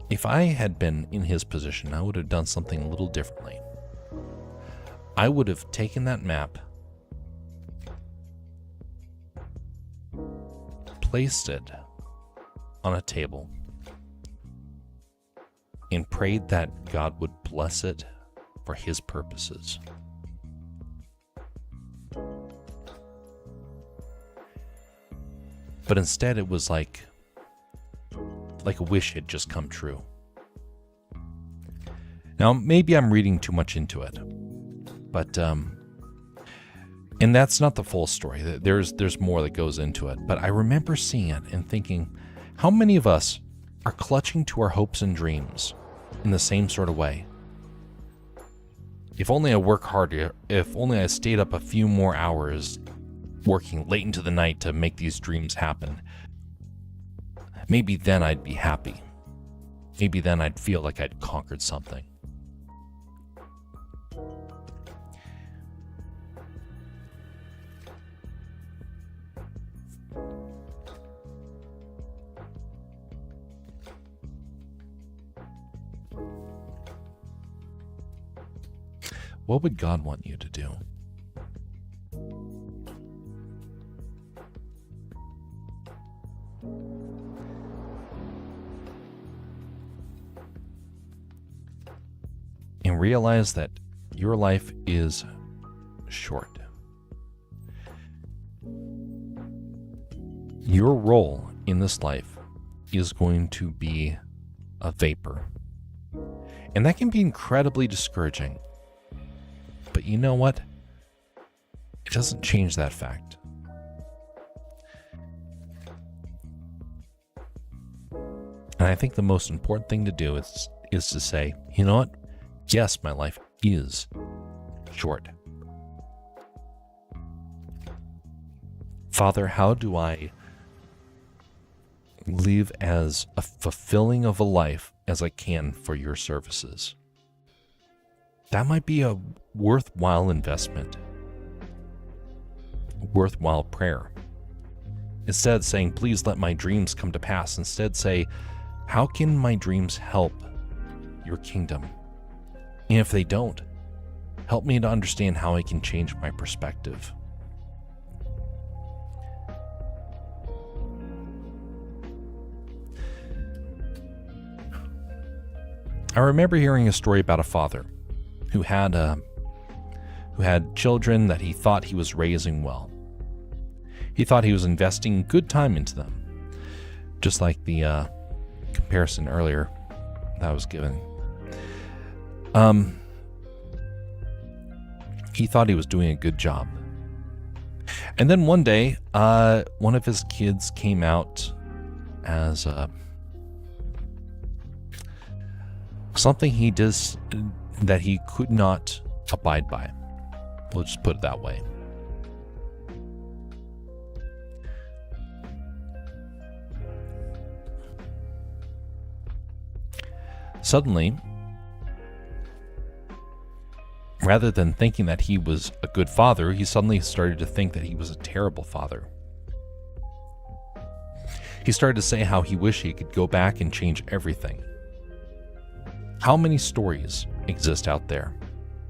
If I had been in his position, I would have done something a little differently. I would have taken that map, placed it on a table, and prayed that God would bless it for his purposes. But instead it was like a wish had just come true. Now, maybe I'm reading too much into it, but, and that's not the full story. There's more that goes into it, but I remember seeing it and thinking, how many of us are clutching to our hopes and dreams in the same sort of way? If only I work harder, if only I stayed up a few more hours working late into the night to make these dreams happen, maybe then I'd be happy. Maybe then I'd feel like I'd conquered something. What would God want you to do? And realize that your life is short. Your role in this life is going to be a vapor. And that can be incredibly discouraging. But you know what? It doesn't change that fact. And I think the most important thing to do is to say, you know what? Yes, my life is short. Father, how do I live as a fulfilling of a life as I can for your services? That might be a worthwhile investment, worthwhile prayer. Instead of saying, please let my dreams come to pass, instead say, how can my dreams help your kingdom? And if they don't, help me to understand how I can change my perspective. I remember hearing a story about a father who had children that he thought he was raising well. He thought he was investing good time into them, just like the comparison earlier that I was given. He thought he was doing a good job. And then one day, one of his kids came out as something he does that he could not abide by. We'll just put it that way. Suddenly, rather than thinking that he was a good father, he suddenly started to think that he was a terrible father. He started to say how he wished he could go back and change everything. How many stories exist out there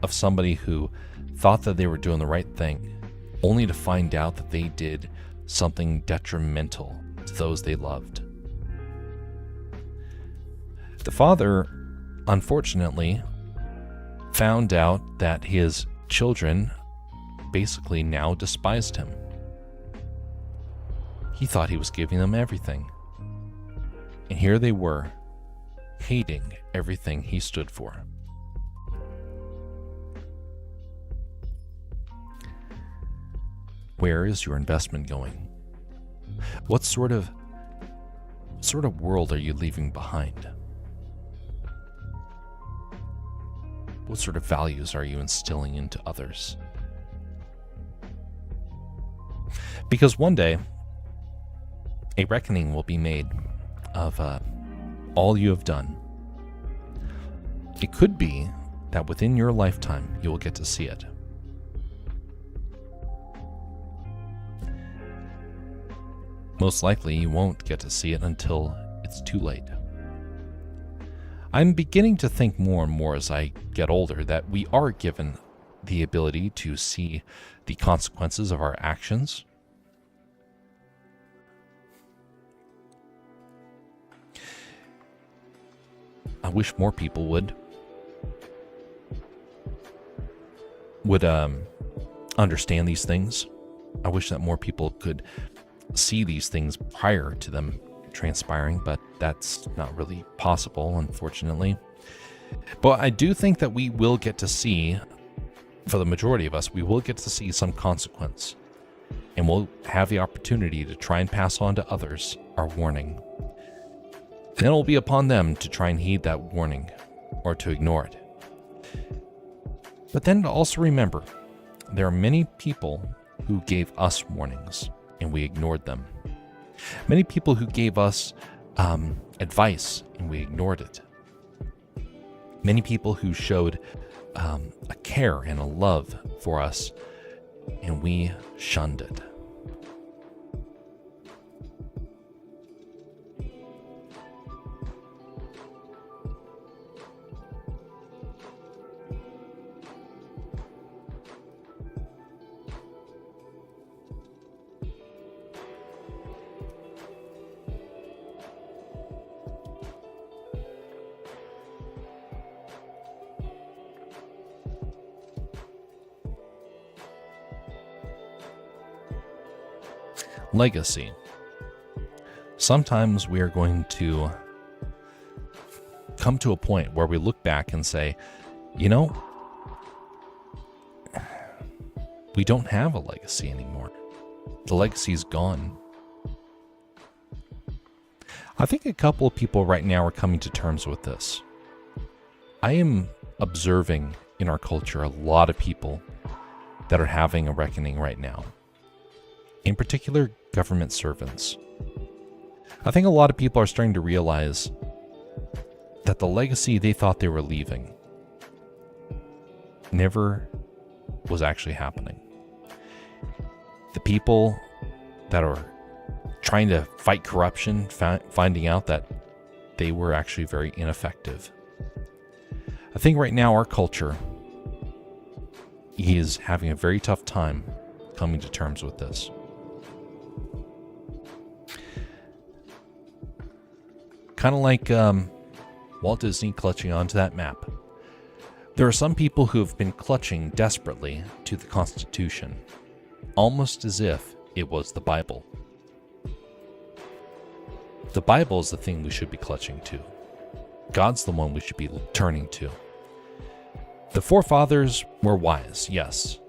of somebody who thought that they were doing the right thing, only to find out that they did something detrimental to those they loved? The father, unfortunately, found out that his children basically now despised him. He thought he was giving them everything. And here they were, hating everything he stood for. Where is your investment going? What sort of world are you leaving behind? What sort of values are you instilling into others? Because one day, a reckoning will be made of all you have done. It could be that within your lifetime you will get to see it. Most likely you won't get to see it until it's too late. I'm beginning to think more and more as I get older that we are given the ability to see the consequences of our actions. I wish more people would understand these things. I wish that more people could see these things prior to them transpiring, but that's not really possible, unfortunately. But I do think that we will get to see, for the majority of us, we will get to see some consequence, and we'll have the opportunity to try and pass on to others our warning. Then it will be upon them to try and heed that warning or to ignore it. But then to also remember, there are many people who gave us warnings and we ignored them. Many people who gave us advice and we ignored it. Many people who showed a care and a love for us and we shunned it. Legacy. Sometimes we are going to come to a point where we look back and say, you know, we don't have a legacy anymore. The legacy's gone. I think a couple of people right now are coming to terms with this. I am observing in our culture a lot of people that are having a reckoning right now. In particular, government servants. I think a lot of people are starting to realize that the legacy they thought they were leaving never was actually happening. The people that are trying to fight corruption, finding out that they were actually very ineffective. I think right now our culture is having a very tough time coming to terms with this. Kind of like Walt Disney clutching onto that map. There are some people who have been clutching desperately to the Constitution, almost as if it was the Bible. The Bible is the thing we should be clutching to. God's the one we should be turning to. The forefathers were wise, yes.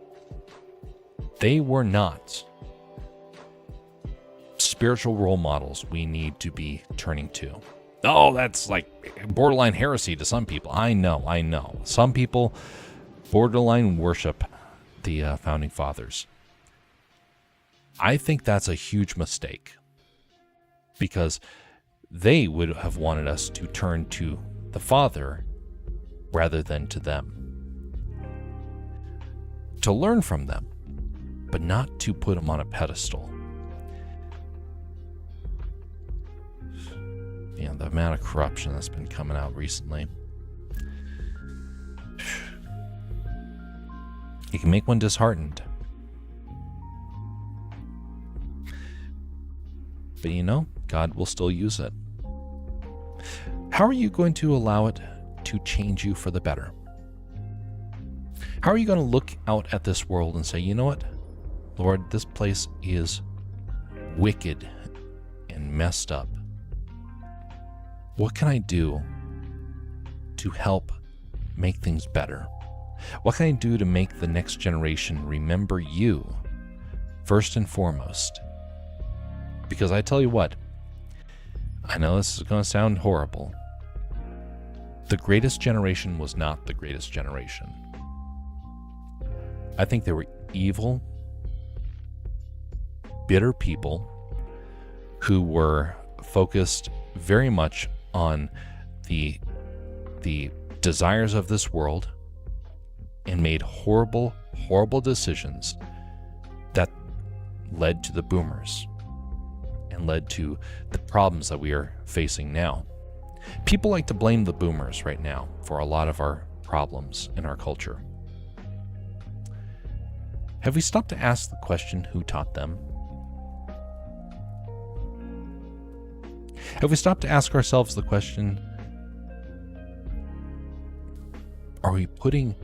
They were not spiritual role models we need to be turning to. Oh, that's like borderline heresy to some people. I know. Some people borderline worship the founding fathers. I think that's a huge mistake because they would have wanted us to turn to the Father rather than to them. To learn from them, but not to put them on a pedestal. Yeah, the amount of corruption that's been coming out recently. It can make one disheartened. But you know, God will still use it. How are you going to allow it to change you for the better? How are you going to look out at this world and say, you know what, Lord, this place is wicked and messed up. What can I do to help make things better? What can I do to make the next generation remember you first and foremost? Because I tell you what, I know this is going to sound horrible. The greatest generation was not the greatest generation. I think they were evil, bitter people who were focused very much on the desires of this world and made horrible, horrible decisions that led to the boomers and led to the problems that we are facing now. People like to blame the boomers right now for a lot of our problems in our culture. Have we stopped to ask the question, who taught them? Have we stopped to ask ourselves the question, are we putting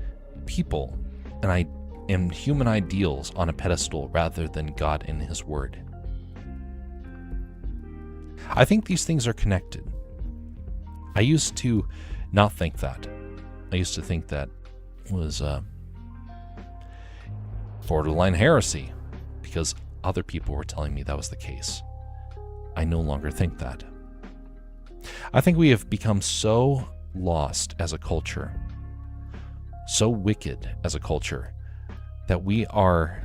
people and human ideals on a pedestal rather than God and His Word? I think these things are connected. I used to not think that. I used to think that was borderline heresy because other people were telling me that was the case. I no longer think that. I think we have become so lost as a culture, so wicked as a culture, that we are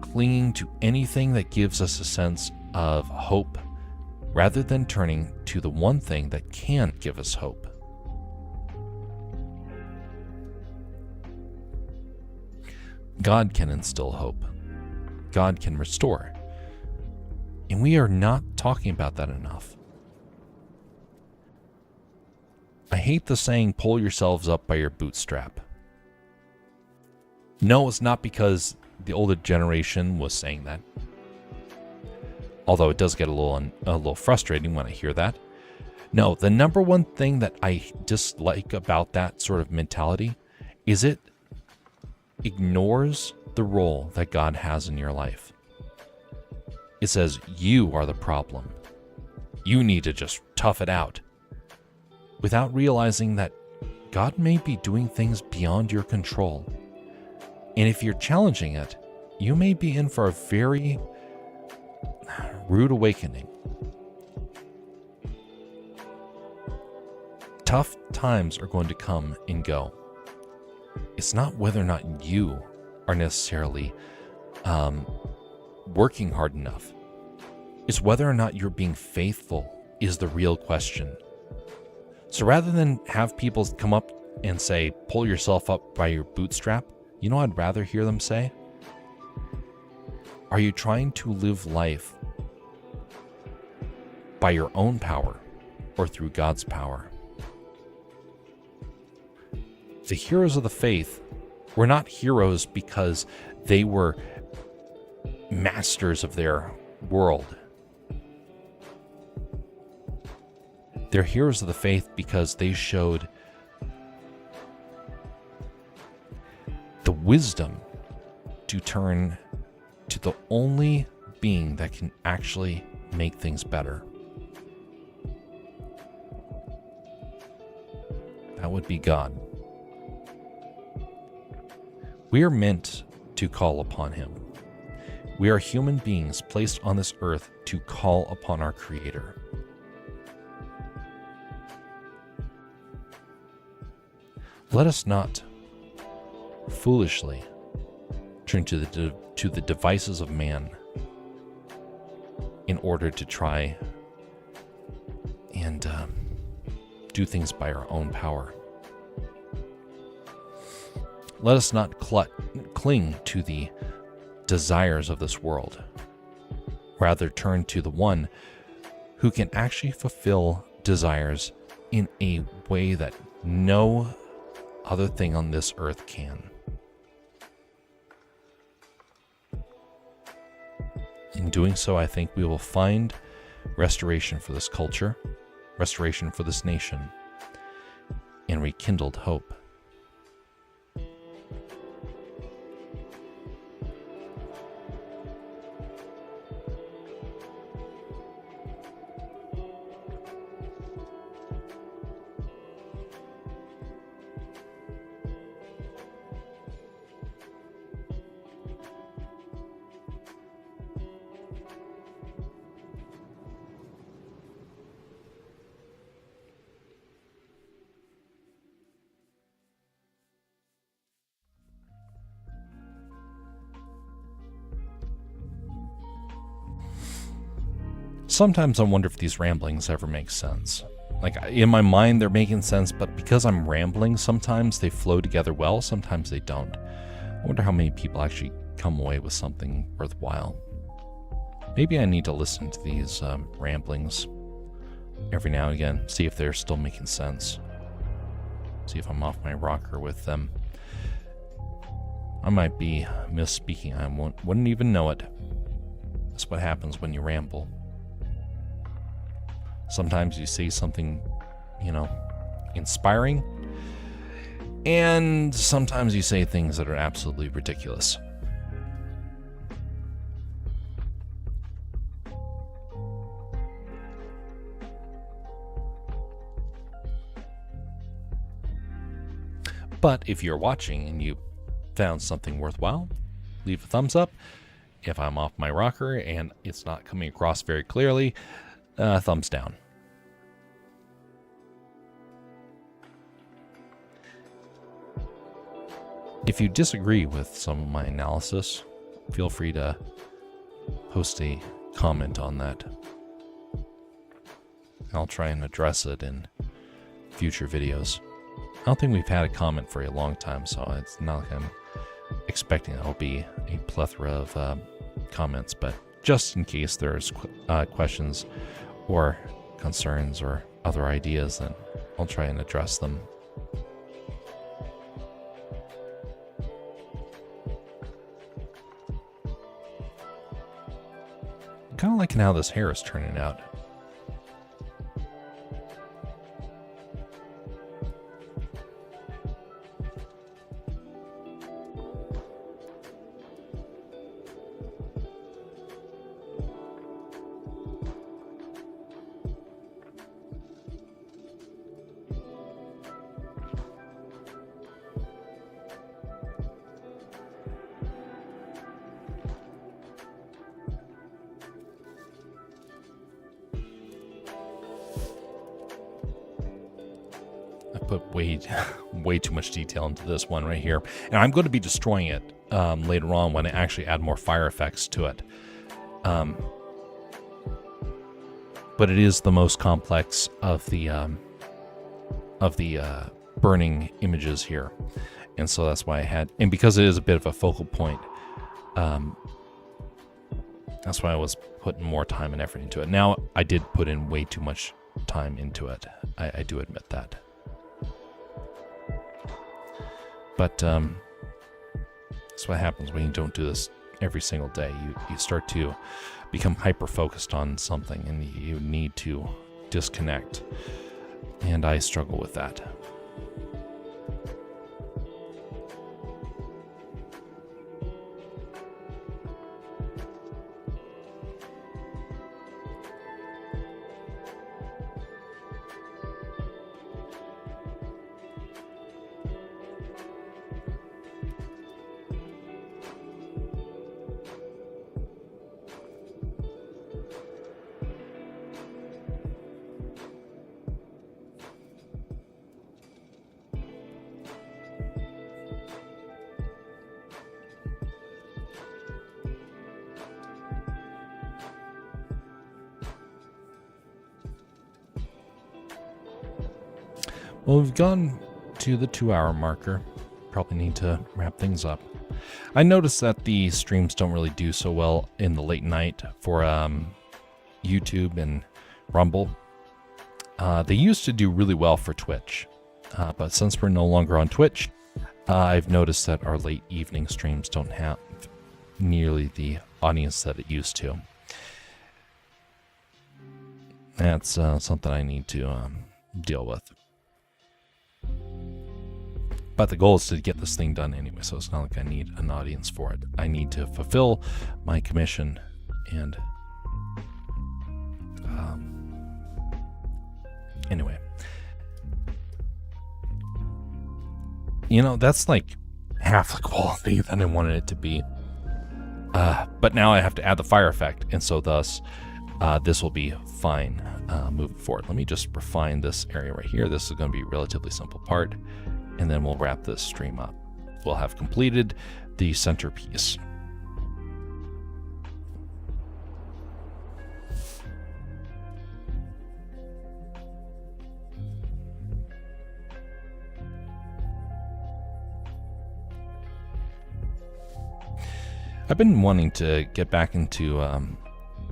clinging to anything that gives us a sense of hope rather than turning to the one thing that can give us hope. God can instill hope. God can restore. And we are not talking about that enough. I hate the saying, pull yourselves up by your bootstrap. No, it's not because the older generation was saying that. Although it does get a little frustrating when I hear that. No, the number one thing that I dislike about that sort of mentality is it ignores the role that God has in your life. It says, you are the problem. You need to just tough it out. Without realizing that God may be doing things beyond your control. And if you're challenging it, you may be in for a very rude awakening. Tough times are going to come and go. It's not whether or not you are necessarily working hard enough. It's whether or not you're being faithful is the real question. So rather than have people come up and say, pull yourself up by your bootstrap, you know what I'd rather hear them say? Are you trying to live life by your own power or through God's power? The heroes of the faith were not heroes because they were masters of their world. They're heroes of the faith because they showed the wisdom to turn to the only being that can actually make things better. That would be God. We are meant to call upon Him. We are human beings placed on this earth to call upon our Creator. Let us not foolishly turn to the devices of man in order to try and do things by our own power. Let us not cling to the desires of this world. Rather, turn to the one who can actually fulfill desires in a way that no other thing on this earth can. In doing so, I think we will find restoration for this culture, restoration for this nation, and rekindled hope. sometimes I wonder if these ramblings ever make sense. Like, in my mind, they're making sense, but because I'm rambling, sometimes they flow together well, sometimes they don't. I wonder how many people actually come away with something worthwhile. Maybe I need to listen to these ramblings every now and again, see if they're still making sense. See if I'm off my rocker with them. I might be misspeaking. I wouldn't even know it. That's what happens when you ramble. Sometimes you say something, inspiring, and sometimes you say things that are absolutely ridiculous. But if you're watching and you found something worthwhile, leave a thumbs up. If I'm off my rocker and it's not coming across very clearly, thumbs down. If you disagree with some of my analysis, feel free to post a comment on that. I'll try and address it in future videos. I don't think we've had a comment for a long time, so it's not like I'm expecting there'll be a plethora of comments, but just in case there's questions or concerns or other ideas, then I'll try and address them. Kind of liking how this hair is turning out. Put way too much detail into this one right here, and I'm going to be destroying it later on when I actually add more fire effects to it. But it is the most complex of the burning images here, and so that's why I had, and because it is a bit of a focal point, that's why I was putting more time and effort into it. Now I did put in way too much time into it. I do admit that. But that's what happens when you don't do this every single day. You start to become hyper-focused on something, and you need to disconnect. And I struggle with that. Well, we've gone to the 2-hour marker. Probably need to wrap things up. I noticed that the streams don't really do so well in the late night for YouTube and Rumble. They used to do really well for Twitch, but since we're no longer on Twitch, I've noticed that our late evening streams don't have nearly the audience that it used to. That's something I need to deal with. But the goal is to get this thing done anyway, so it's not like I need an audience for it. I need to fulfill my commission, and anyway. That's like half the quality that I wanted it to be. But now I have to add the fire effect, and so thus this will be fine moving forward. Let me just refine this area right here. This is going to be a relatively simple part, and then we'll wrap this stream up. We'll have completed the centerpiece. I've been wanting to get back into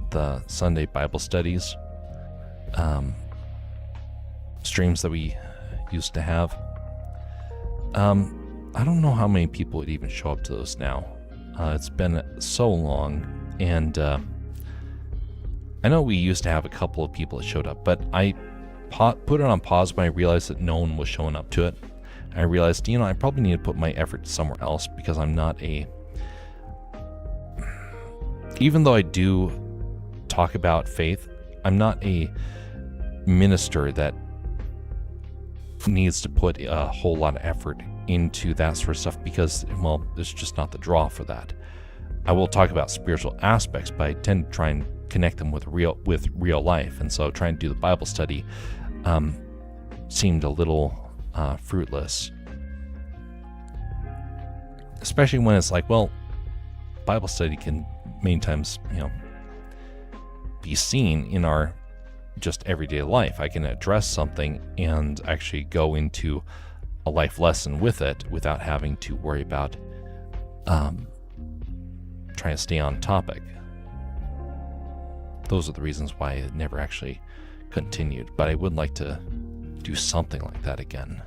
the Sunday Bible studies streams that we used to have. I don't know how many people would even show up to those now. It's been so long, and I know we used to have a couple of people that showed up, but I put it on pause when I realized that no one was showing up to it. I realized, I probably need to put my effort somewhere else, because I'm not even though I do talk about faith, I'm not a minister that needs to put a whole lot of effort into that sort of stuff, because, well, there's just not the draw for that. I will talk about spiritual aspects, but I tend to try and connect them with real life, and so trying to do the Bible study seemed a little fruitless, especially when it's like, well, Bible study can many times, be seen in our just everyday life. I can address something and actually go into a life lesson with it without having to worry about trying to stay on topic. Those are the reasons why it never actually continued, but I would like to do something like that again.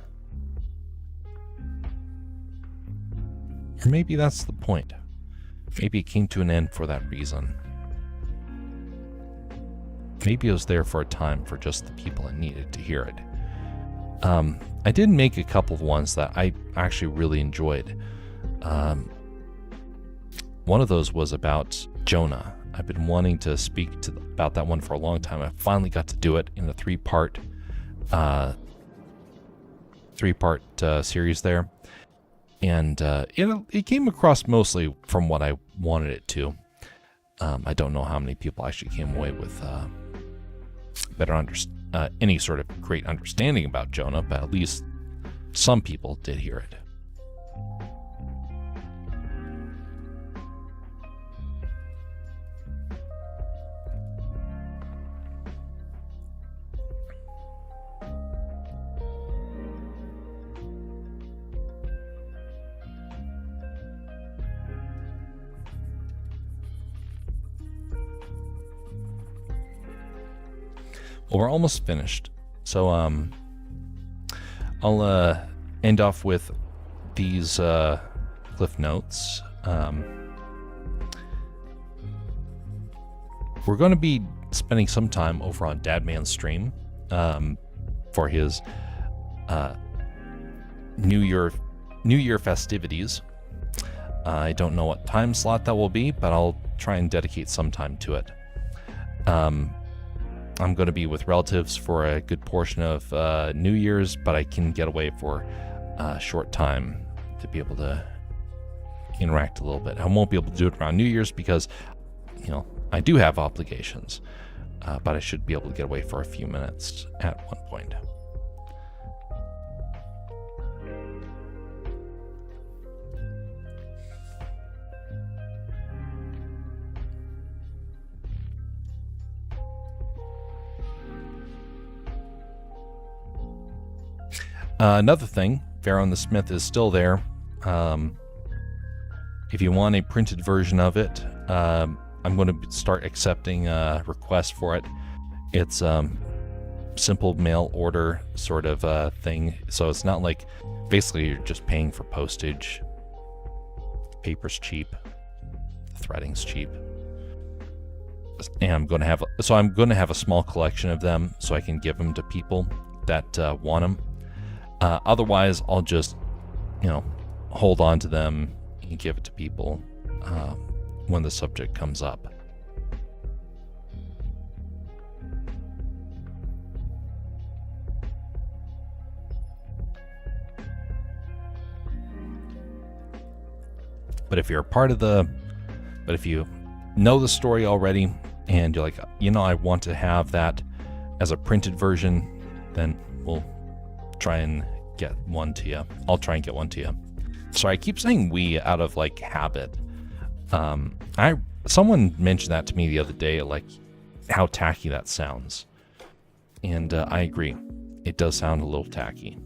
Or maybe that's the point. Maybe it came to an end for that reason. Maybe it was there for a time for just the people that needed to hear it. I did make a couple of ones that I actually really enjoyed. One of those was about Jonah. I've been wanting to speak about that one for a long time. I finally got to do it in a three-part series there. And it came across mostly from what I wanted it to. I don't know how many people actually came away with any sort of great understanding about Jonah, but at least some people did hear it. Well, we're almost finished, so I'll end off with these cliff notes. We're going to be spending some time over on Dadman's stream for his New Year festivities. I don't know what time slot that will be, but I'll try and dedicate some time to it. I'm going to be with relatives for a good portion of New Year's, but I can get away for a short time to be able to interact a little bit. I won't be able to do it around New Year's because, I do have obligations, but I should be able to get away for a few minutes at one point. Another thing, Pharaoh the Smith is still there. If you want a printed version of it, I'm going to start accepting requests for it. It's simple mail order sort of thing, so it's not like basically you're just paying for postage. Paper's cheap, the threading's cheap, and I'm going to have a small collection of them so I can give them to people that want them. Otherwise, I'll just, hold on to them and give it to people when the subject comes up. But if you're a part of if you know the story already and you're like, I want to have that as a printed version, then we'll try and get one to you. I'll try and get one to you. Sorry, I keep saying we out of habit. Someone mentioned that to me the other day, how tacky that sounds. And I agree. It does sound a little tacky.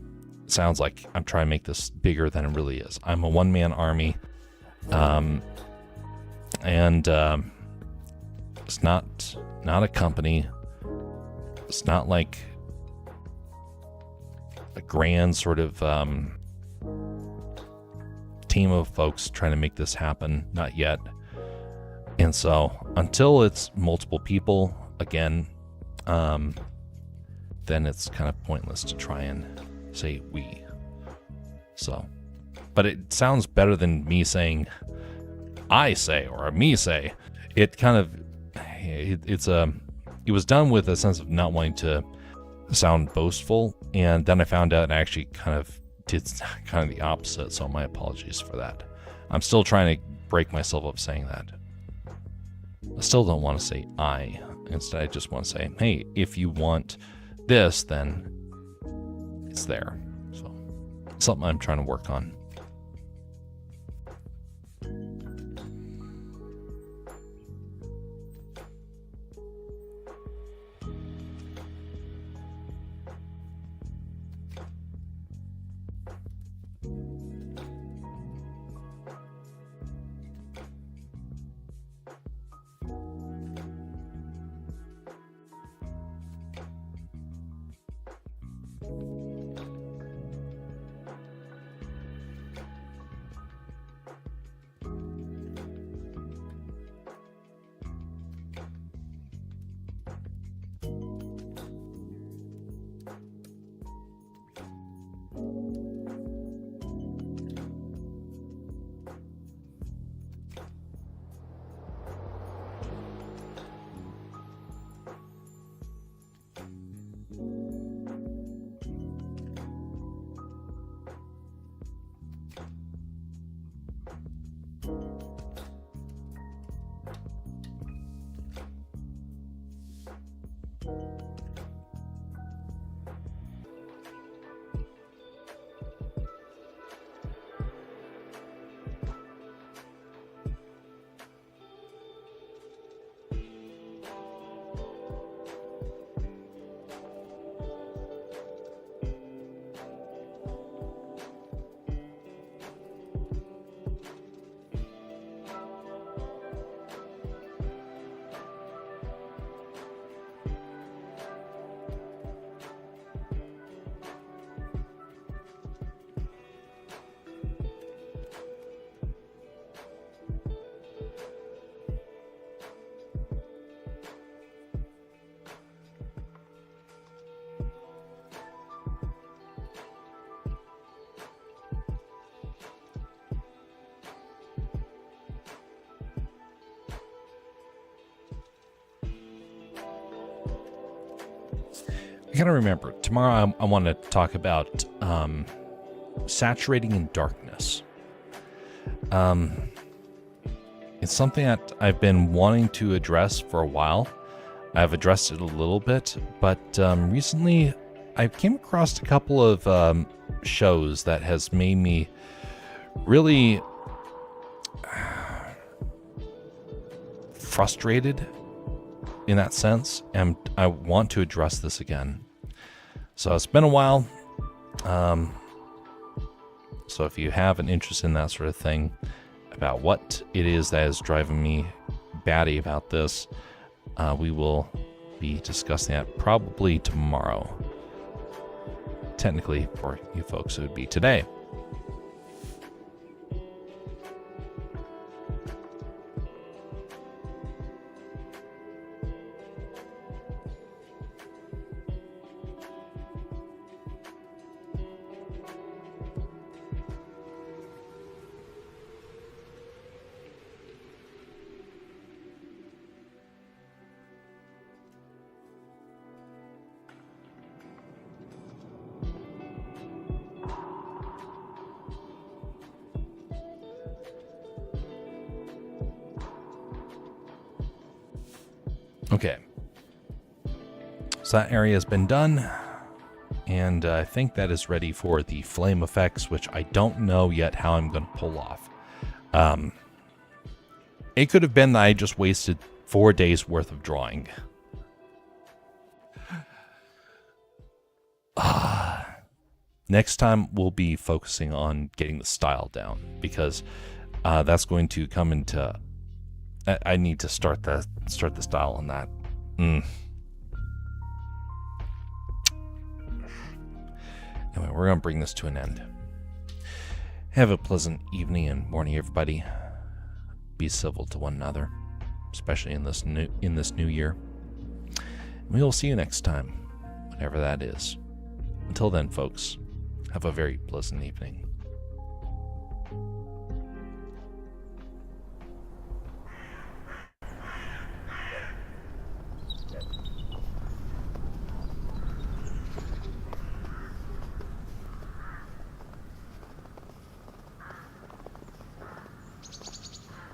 It sounds like I'm trying to make this bigger than it really is. I'm a one-man army. And it's not a company. It's not like a grand sort of team of folks trying to make this happen. Not yet. And so until it's multiple people, again, then it's kind of pointless to try and say we. So, but it sounds better than me saying I say or me say. It kind of, it was done with a sense of not wanting to sound boastful, and then I found out I actually kind of did kind of the opposite, so my apologies for that. I'm still trying to break myself up saying that. I still don't want to say I. Instead, I just want to say, hey, if you want this, then it's there. So, something I'm trying to work on. I gotta remember, tomorrow I want to talk about saturating in darkness. It's something that I've been wanting to address for a while. I've addressed it a little bit, but recently I came across a couple of shows that has made me really frustrated in that sense, and I want to address this again. So it's been a while. So if you have an interest in that sort of thing, about what it is that is driving me batty about this, we will be discussing that probably tomorrow. Technically, for you folks, it would be today. Okay, so that area has been done, and I think that is ready for the flame effects, which I don't know yet how I'm going to pull off. It could have been that I just wasted 4 days worth of drawing. Next time we'll be focusing on getting the style down, because that's going to come into I need to start the dial on that. Anyway, we're gonna bring this to an end. Have a pleasant evening and morning, everybody. Be civil to one another, especially in this new year. We will see you next time, whenever that is. Until then, folks, have a very pleasant evening.